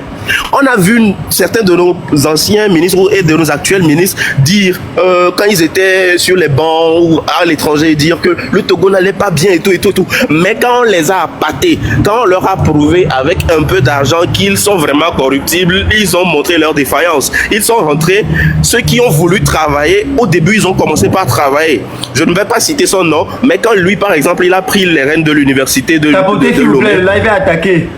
On a vu certains de nos anciens ministres et de nos actuels ministres dire, quand ils étaient sur les bancs ou à l'étranger, dire que le Togo n'allait pas bien et tout. Mais quand on les a appâtés, quand on leur a prouvé avec un peu d'argent qu'ils sont vraiment corruptibles, ils ont montré leur défaillance. Ils sont rentrés, ceux qui ont voulu travailler, au début ils ont commencé par travailler. Je ne vais pas citer son nom, mais quand lui par exemple, il a pris les rênes de l'université de Lomé. Là il va attaquer.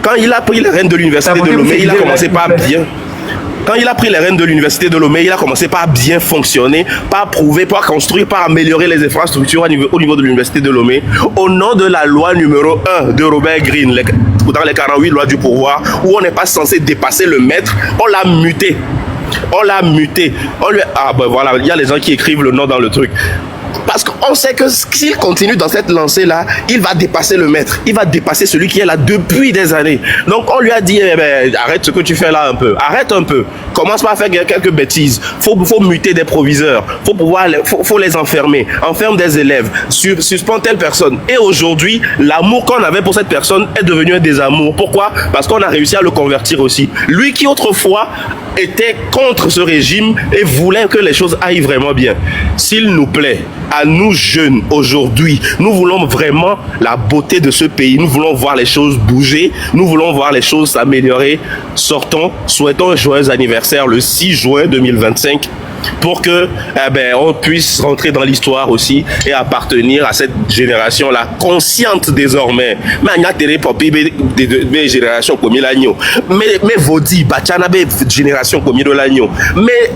Quand il a pris les rênes de l'université de Lomé, il a commencé par bien. Quand il a pris les rênes de l'université de Lomé, il a commencé par bien fonctionner, par prouver, par construire, par améliorer les infrastructures au niveau de l'université de Lomé, au nom de la loi numéro 1 de Robert Greene, dans les 48 lois du pouvoir, où on n'est pas censé dépasser le maître, on l'a muté. Ah ben voilà, il y a les gens qui écrivent le nom dans le truc. Parce qu'on sait que s'il continue dans cette lancée-là, il va dépasser le maître. Il va dépasser celui qui est là depuis des années. Donc on lui a dit, arrête ce que tu fais là un peu. Arrête un peu. Commence pas à faire quelques bêtises. Faut muter des proviseurs. Faut les enfermer. Enferme des élèves. Suspend telle personne. Et aujourd'hui, l'amour qu'on avait pour cette personne est devenu un désamour. Pourquoi? Parce qu'on a réussi à le convertir aussi. Lui qui autrefois était contre ce régime et voulait que les choses aillent vraiment bien. S'il nous plaît, à nous jeunes aujourd'hui, nous voulons vraiment la beauté de ce pays, nous voulons voir les choses bouger, nous voulons voir les choses s'améliorer. Sortons, souhaitons un joyeux anniversaire le 6 juin 2025 pour que on puisse rentrer dans l'histoire aussi et appartenir à cette génération-là, consciente désormais. Mais génération comme l'agneau. Mais Vodi, Bachana, génération comme l'agneau. Mais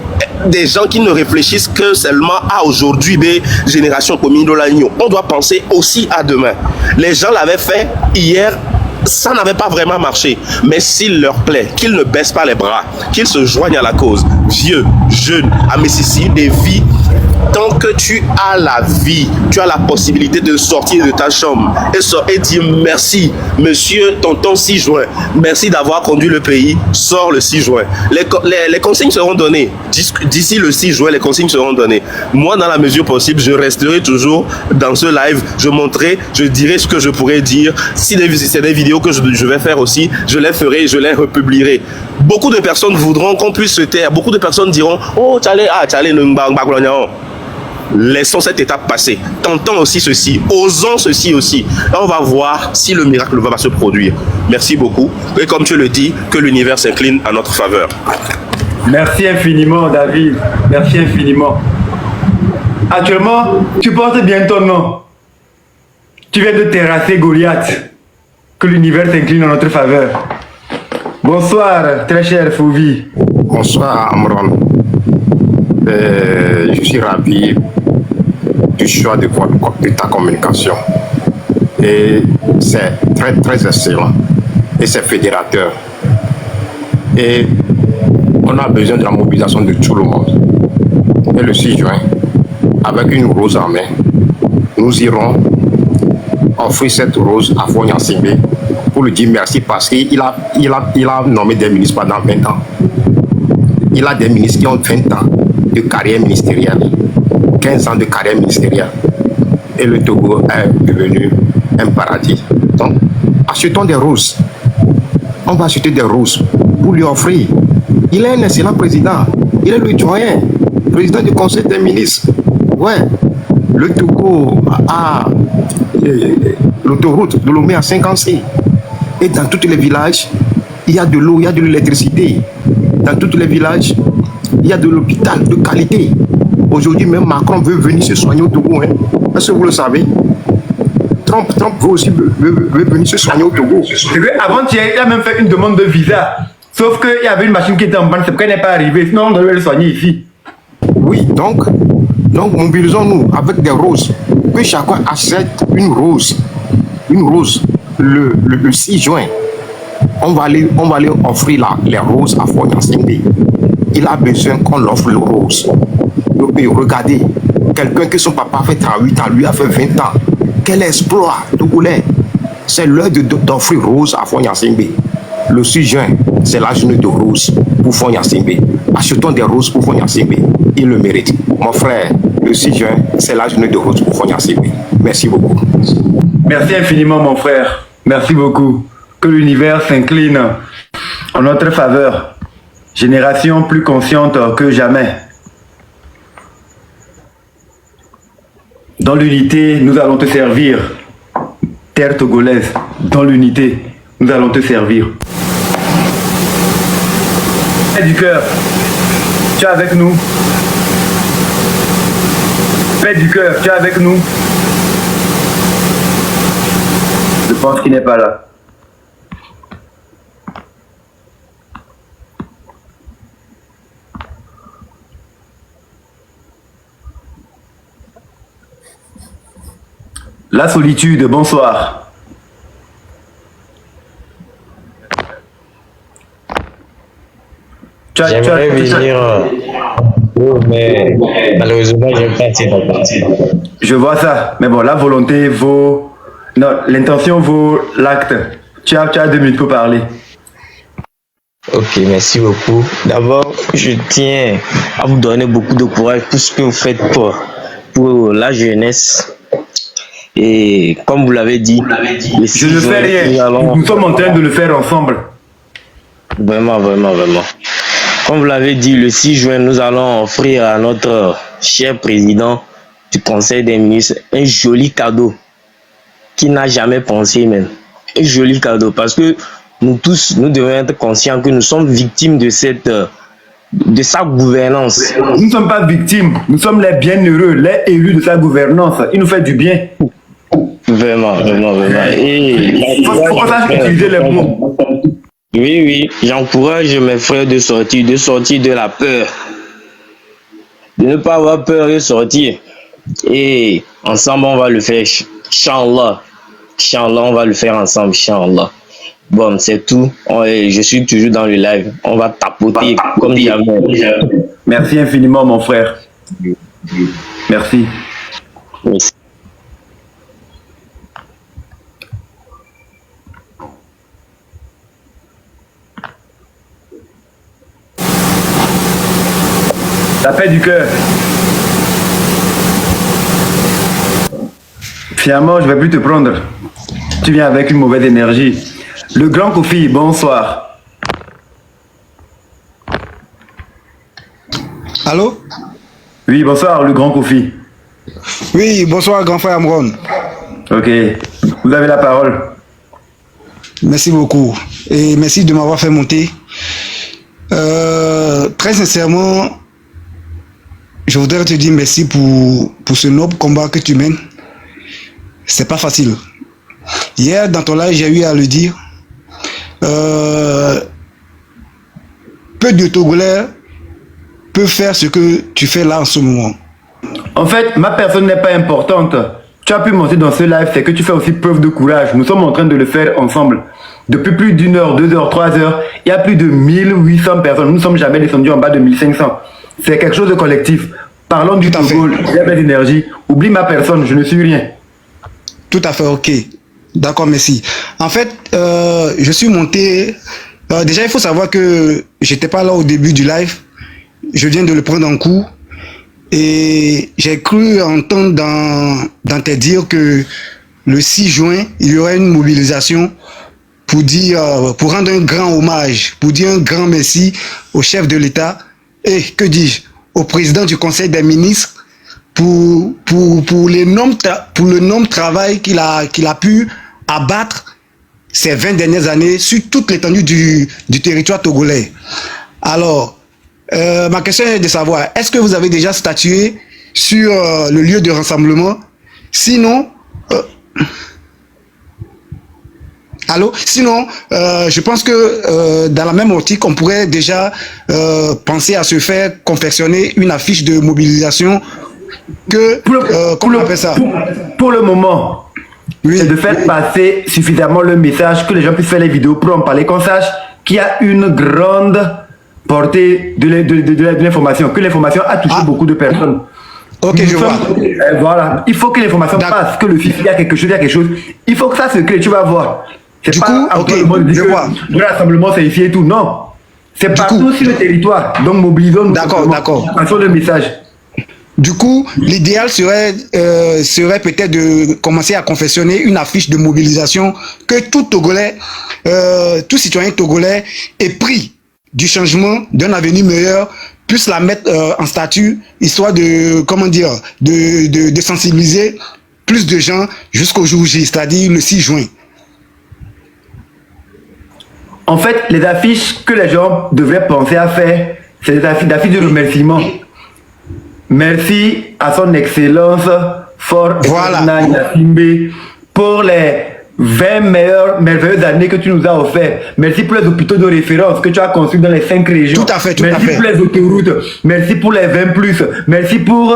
des gens qui ne réfléchissent que seulement à aujourd'hui, génération comme l'agneau. On doit penser aussi à demain. Les gens l'avaient fait hier. Ça n'avait pas vraiment marché. Mais s'il leur plaît, qu'ils ne baissent pas les bras, qu'ils se joignent à la cause, vieux, jeunes, à Messissi, des vies. Tant que tu as la vie, tu as la possibilité de sortir de ta chambre et dire merci, monsieur, tonton 6 juin, merci d'avoir conduit le pays, sors le 6 juin. Les consignes seront données. D'ici le 6 juin, les consignes seront données. Moi, dans la mesure possible, je resterai toujours dans ce live. Je montrerai, je dirai ce que je pourrais dire. Si c'est des vidéos que je vais faire aussi, je les ferai, je les republierai. Beaucoup de personnes voudront qu'on puisse se taire. Beaucoup de personnes diront, oh, laissons cette étape passer. Tentons aussi ceci. Osons ceci aussi. Là, on va voir si le miracle va se produire. Merci beaucoup. Et comme tu le dis, que l'univers s'incline à notre faveur. Merci infiniment, David. Merci infiniment. Actuellement, tu portes bien ton nom. Tu viens de terrasser Goliath. Que l'univers s'incline en notre faveur. Bonsoir, très cher Fouvi. Bonsoir, Amron. Je suis ravi du choix de ta communication. Et c'est très, très excellent. Et c'est fédérateur. Et on a besoin de la mobilisation de tout le monde. Et le 6 juin, avec une rose en main, nous irons offrir cette rose à Fognan Singbe pour lui dire merci parce qu'il a nommé des ministres pendant 20 ans. Il a des ministres qui ont 20 ans de carrière ministérielle, 15 ans de carrière ministérielle. Et le Togo est devenu un paradis. Donc, achetons des roses. On va acheter des roses pour lui offrir. Il est un excellent président. Il est le doyen, président du Conseil des ministres. Ouais, le Togo a l'autoroute de Lomé à 56. Et dans tous les villages, il y a de l'eau, il y a de l'électricité. Dans tous les villages, il y a de l'hôpital de qualité. Aujourd'hui, même Macron veut venir se soigner au Togo. Hein. Est-ce que vous le savez? Trump veut aussi veut venir se soigner au Togo. Avant-hier, il a même fait une demande de visa. Sauf qu'il y avait une machine qui était en panne, c'est pourquoi il n'est pas arrivé. Sinon, on devait le soigner ici. Oui, donc mobilisons-nous avec des roses. Que chacun achète une rose. Une rose le 6 juin. On va aller offrir les roses à Fognan Singbe. Il a besoin qu'on l'offre le rose. Et regardez, quelqu'un que son papa a fait 38 ans, lui a fait 20 ans. Quel exploit, Togolais. C'est l'heure d'offrir rose à Fognan Singbe. Le 6 juin, c'est la journée de rose pour Fognan Singbe. Achetons des roses pour Fognan Singbe. Il le mérite. Mon frère, le 6 juin, c'est la journée de rose pour Fognan Singbe. Merci beaucoup. Merci infiniment, mon frère. Merci beaucoup. Que l'univers s'incline en notre faveur. Génération plus consciente que jamais. Dans l'unité, nous allons te servir. Terre togolaise, dans l'unité, nous allons te servir. Paix du cœur, tu es avec nous. Paix du cœur, tu es avec nous. Je pense qu'il n'est pas là. La solitude, bonsoir. J'aimerais venir, mais malheureusement, je n'ai pas été dans le parti. Je vois ça, mais bon, la volonté vaut... Non, l'intention vaut l'acte. Tu as 2 minutes pour parler. Ok, merci beaucoup. D'abord, je tiens à vous donner beaucoup de courage pour ce que vous faites pour la jeunesse. Et comme vous l'avez dit, je ne fais rien. Nous sommes en train de le faire ensemble. Vraiment, vraiment, vraiment. Comme vous l'avez dit, le 6 juin, nous allons offrir à notre cher président du Conseil des ministres un joli cadeau qu'il n'a jamais pensé même. Un joli cadeau parce que nous tous, nous devons être conscients que nous sommes victimes de sa gouvernance. Nous ne sommes pas victimes, nous sommes les bienheureux, les élus de sa gouvernance. Il nous fait du bien. Vraiment, vraiment, vraiment. Et il faut utiliser les mots. Oui, oui, j'encourage mes frères de sortir de la peur. De ne pas avoir peur de sortir. Et ensemble, on va le faire. Inch'Allah. Inch'Allah, on va le faire ensemble. Inch'Allah. Bon, c'est tout. Je suis toujours dans le live. On va tapoter comme jamais. Merci infiniment, mon frère. Merci. Merci. La paix du cœur. Finalement, je ne vais plus te prendre. Tu viens avec une mauvaise énergie. Le grand Kofi, bonsoir. Allô? Oui, bonsoir, le grand Kofi. Oui, bonsoir, grand frère Amron. Ok, vous avez la parole. Merci beaucoup. Et merci de m'avoir fait monter. Très sincèrement, je voudrais te dire merci pour ce noble combat que tu mènes. c'est pas facile. Hier, dans ton live, j'ai eu à le dire. Peu de Togolais peuvent faire ce que tu fais là en ce moment. En fait, ma personne n'est pas importante. Tu as pu monter dans ce live, c'est que tu fais aussi preuve de courage. Nous sommes en train de le faire ensemble. Depuis plus d'1 heure, 2 heures, 3 heures, il y a plus de 1800 personnes. Nous ne sommes jamais descendus en bas de 1500. C'est quelque chose de collectif. Parlons du Togo, il y a de l'énergie. Oublie ma personne, je ne suis rien. Tout à fait, ok. D'accord, merci. En fait, je suis monté... déjà, il faut savoir que j'étais pas là au début du live. Je viens de le prendre en cours. Et j'ai cru entendre dans tes dires que le 6 juin, il y aurait une mobilisation pour rendre un grand hommage, pour dire un grand merci au chef de l'État et, que dis-je, au président du Conseil des ministres pour le nombre de travail qu'il a pu abattre ces 20 dernières années sur toute l'étendue du territoire togolais. Alors, ma question est de savoir, est-ce que vous avez déjà statué sur le lieu de rassemblement? Sinon, sinon, je pense que dans la même optique, on pourrait déjà penser à se faire confectionner une affiche de mobilisation que, comment on appelle ça? Pour le moment, oui, c'est de faire passer suffisamment le message, que les gens puissent faire les vidéos pour en parler, qu'on sache qu'il y a une grande portée de l'information, que l'information a touché beaucoup de personnes. Ok, je vois. Voilà, il faut que l'information passe, que le il y a quelque chose, il faut que ça se crée, tu vas voir. C'est pas coup, ok, je vois. Le rassemblement c'est ici et tout, non. C'est partout sur le territoire, donc mobilisons-nous. D'accord. Passons le message. Du coup, l'idéal serait peut-être de commencer à confectionner une affiche de mobilisation que tout Togolais, tout citoyen togolais épris du changement, d'un avenir meilleur, puisse la mettre en statut, histoire de, comment dire, de sensibiliser plus de gens jusqu'au jour J, c'est-à-dire le 6 juin. En fait, les affiches que les gens devraient penser à faire, c'est des affiches de remerciement. Merci à son excellence Fort Nasimbe pour les 20 merveilleuses années que tu nous as offert. Merci pour les hôpitaux de référence que tu as conçus dans les 5 régions. Tout à fait, merci pour les autoroutes. Merci pour les 20 plus. Merci pour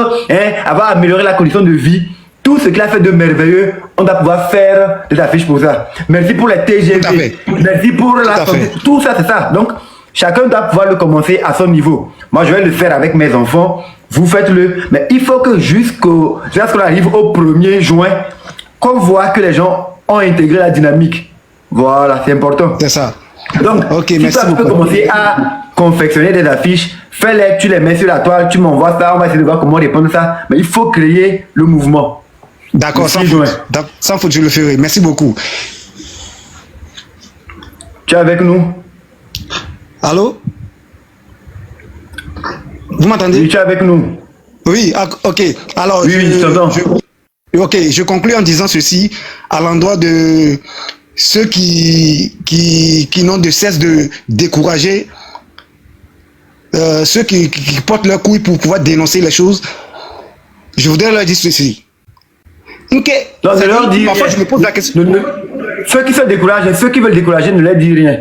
avoir amélioré la condition de vie. Tout ce qu'il a fait de merveilleux, on doit pouvoir faire des affiches pour ça. Merci pour les TGV. Merci pour la santé. Tout ça, c'est ça. Donc, chacun doit pouvoir le commencer à son niveau. Moi, je vais le faire avec mes enfants. Vous faites-le. Mais il faut que jusqu'à ce qu'on arrive au 1er juin, qu'on voit que les gens ont intégré la dynamique. Voilà, c'est important. C'est ça. Donc, okay, si tu peux commencer à confectionner des affiches, fais-les, tu les mets sur la toile, tu m'envoies ça, on va essayer de voir comment répondre à ça. Mais il faut créer le mouvement. D'accord, sans faute, je le ferai. Merci beaucoup. Tu es avec nous? Allô? Vous m'entendez? Oui, tu es avec nous. Oui, ok. Alors, oui, je t'entends. Ok, je conclue en disant ceci à l'endroit de ceux qui n'ont de cesse de décourager, ceux qui portent leur couille pour pouvoir dénoncer les choses. Je voudrais leur dire ceci. Ok. Non, je leur dis. Parfois, je me pose la question. Ceux qui se découragent, ceux qui veulent décourager, ne leur dis rien.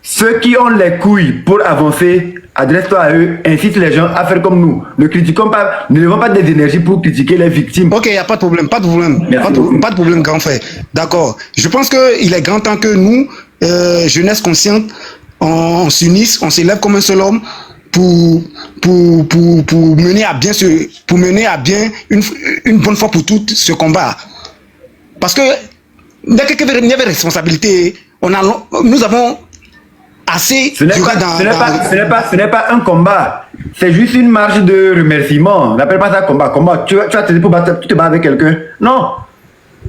Ceux qui ont les couilles pour avancer, adresse-toi à eux, incite les gens à faire comme nous. Ne critiquons pas, ne levons pas des énergies pour critiquer les victimes. Ok, il n'y a pas de problème, pas de problème, grand frère. D'accord. Je pense qu'il est grand temps que nous, jeunesse consciente, on s'unisse, on s'élève comme un seul homme pour mener à bien une bonne fois pour toutes ce combat. Parce que dès qu'il y avait responsabilité, nous avons assez. Ce n'est pas un combat, c'est juste une marche de remerciement. N'appelle pas ça combat. Tu vas te battre avec quelqu'un. Non,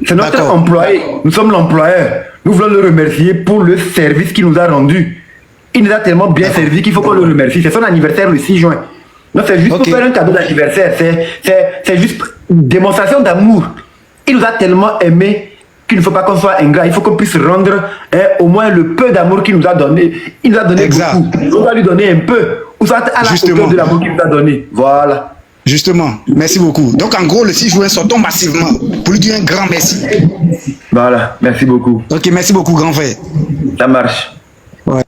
c'est notre employé. Nous sommes l'employeur. Nous voulons le remercier pour le service qu'il nous a rendu. Il nous a tellement bien servi qu'il faut qu'on le remercie. C'est son anniversaire le 6 juin. Donc c'est juste pour faire un cadeau d'anniversaire. C'est juste une démonstration d'amour. Il nous a tellement aimés qu'il ne faut pas qu'on soit ingrat. Il faut qu'on puisse rendre au moins le peu d'amour qu'il nous a donné. Il nous a donné beaucoup. On doit lui donner un peu. Ou soit à la hauteur de l'amour qu'il nous a donné. Voilà. Justement, merci beaucoup. Donc en gros, le 6 juin, sortons massivement pour lui dire un grand merci. Voilà, merci beaucoup. Ok, merci beaucoup, grand frère. Ça marche. Ouais.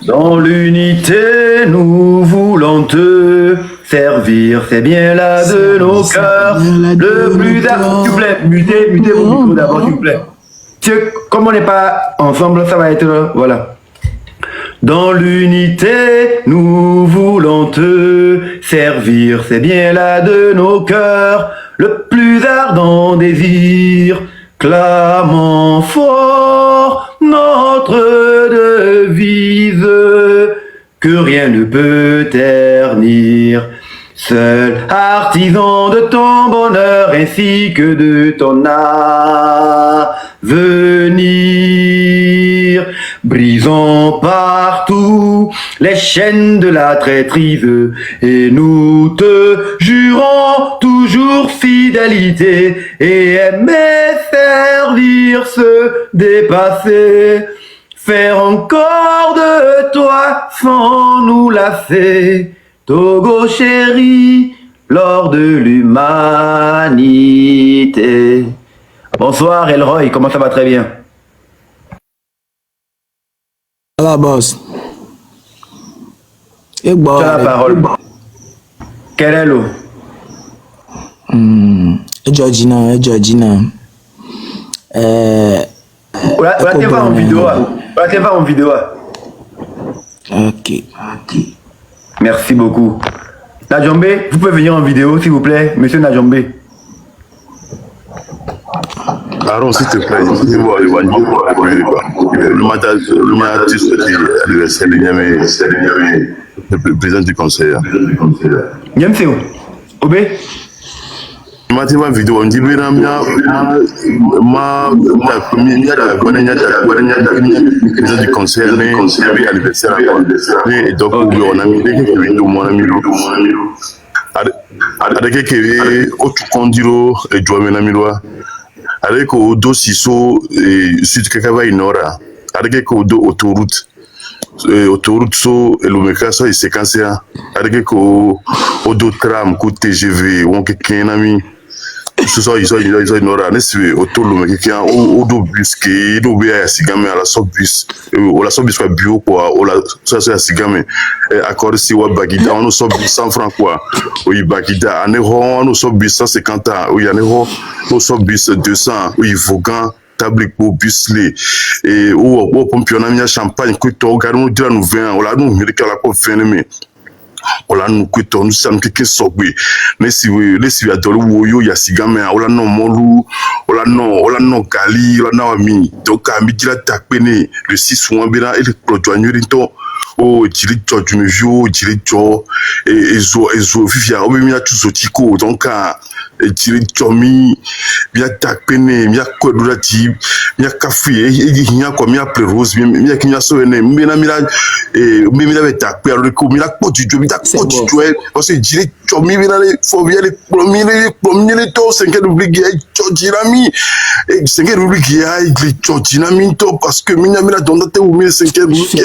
Dans l'unité, nous voulons te servir, c'est bien là de nos cœurs. Le plus d'art, s'il vous plaît, mutez vos micros d'abord, s'il vous plaît. Comme on n'est pas ensemble, ça va être, voilà. Dans l'unité, nous voulons te servir, c'est bien là de nos cœurs. Le plus ardent désir, clamant fort notre devise, que rien ne peut ternir. Seul artisan de ton bonheur ainsi que de ton avenir, brisons partout les chaînes de la traîtrise et nous te jurons toujours fidélité et aimer, servir, se dépasser, faire encore de toi sans nous lasser. Togo chéri, lors de l'humanité. Bonsoir Elroy, comment ça va? Très bien. La boss. Et bon. Tu as la parole. Quel est l'eau? Georgina. Voilà, tu vas en vidéo. Ok. Merci beaucoup. Najombe, vous pouvez venir en vidéo, s'il vous plaît, monsieur Najombe. Aaron, s'il te plaît, le président du conseil. Niamse où? Obé? Ma vidéo, on dit que président du conseil, anniversaire, et donc on a mis des vidéos, mon ami. Avec que autre condiro et Joamenamiloa, avec au dos Siso et Sud Kakava Inora, avec au dos autoroute so et l'Omeka et séquence, avec au dos tram, côté TGV, ou en Kenami. Ce soir, ils n'aura pas autour de quelqu'un au bus qui est au Sigame à la sobus, ou la sobus soit bio, quoi, ou la ça Sigame, accord si ou Bagida, on nous sobus 100 francs, quoi, oui, Bagida, en euro, on nous sobus 150 ans, oui, en euro, nous sobus 200, oui, Vaughan, table pour bus les, et ou pompionnamia champagne, que tu regardes, nous dire nous vient, on l'a nous, mais la quoi phénomène. Ola nous kwito nous sommes quelqu'un sogwe lesi adolo woyo ya sigame ola no molu ola no gali ola na ami donc amidi la takpene le 6 juin bena et le produit to o jiri joju mejo jiri jo ezo vivia o mi atu zotiko donc jiri jomi bia takpene mi akodo ti mi akafi e hinya ko mi apre rose mi akinya so ene mi na takpe alors ko mi la potu jo mi ta potu jo parce que jiri jomi mi na le fo bien les premiers to 5 rubrique e jojirami e 5 rubrique e jojinami to parce que mi na donate ou mi 5 rubrique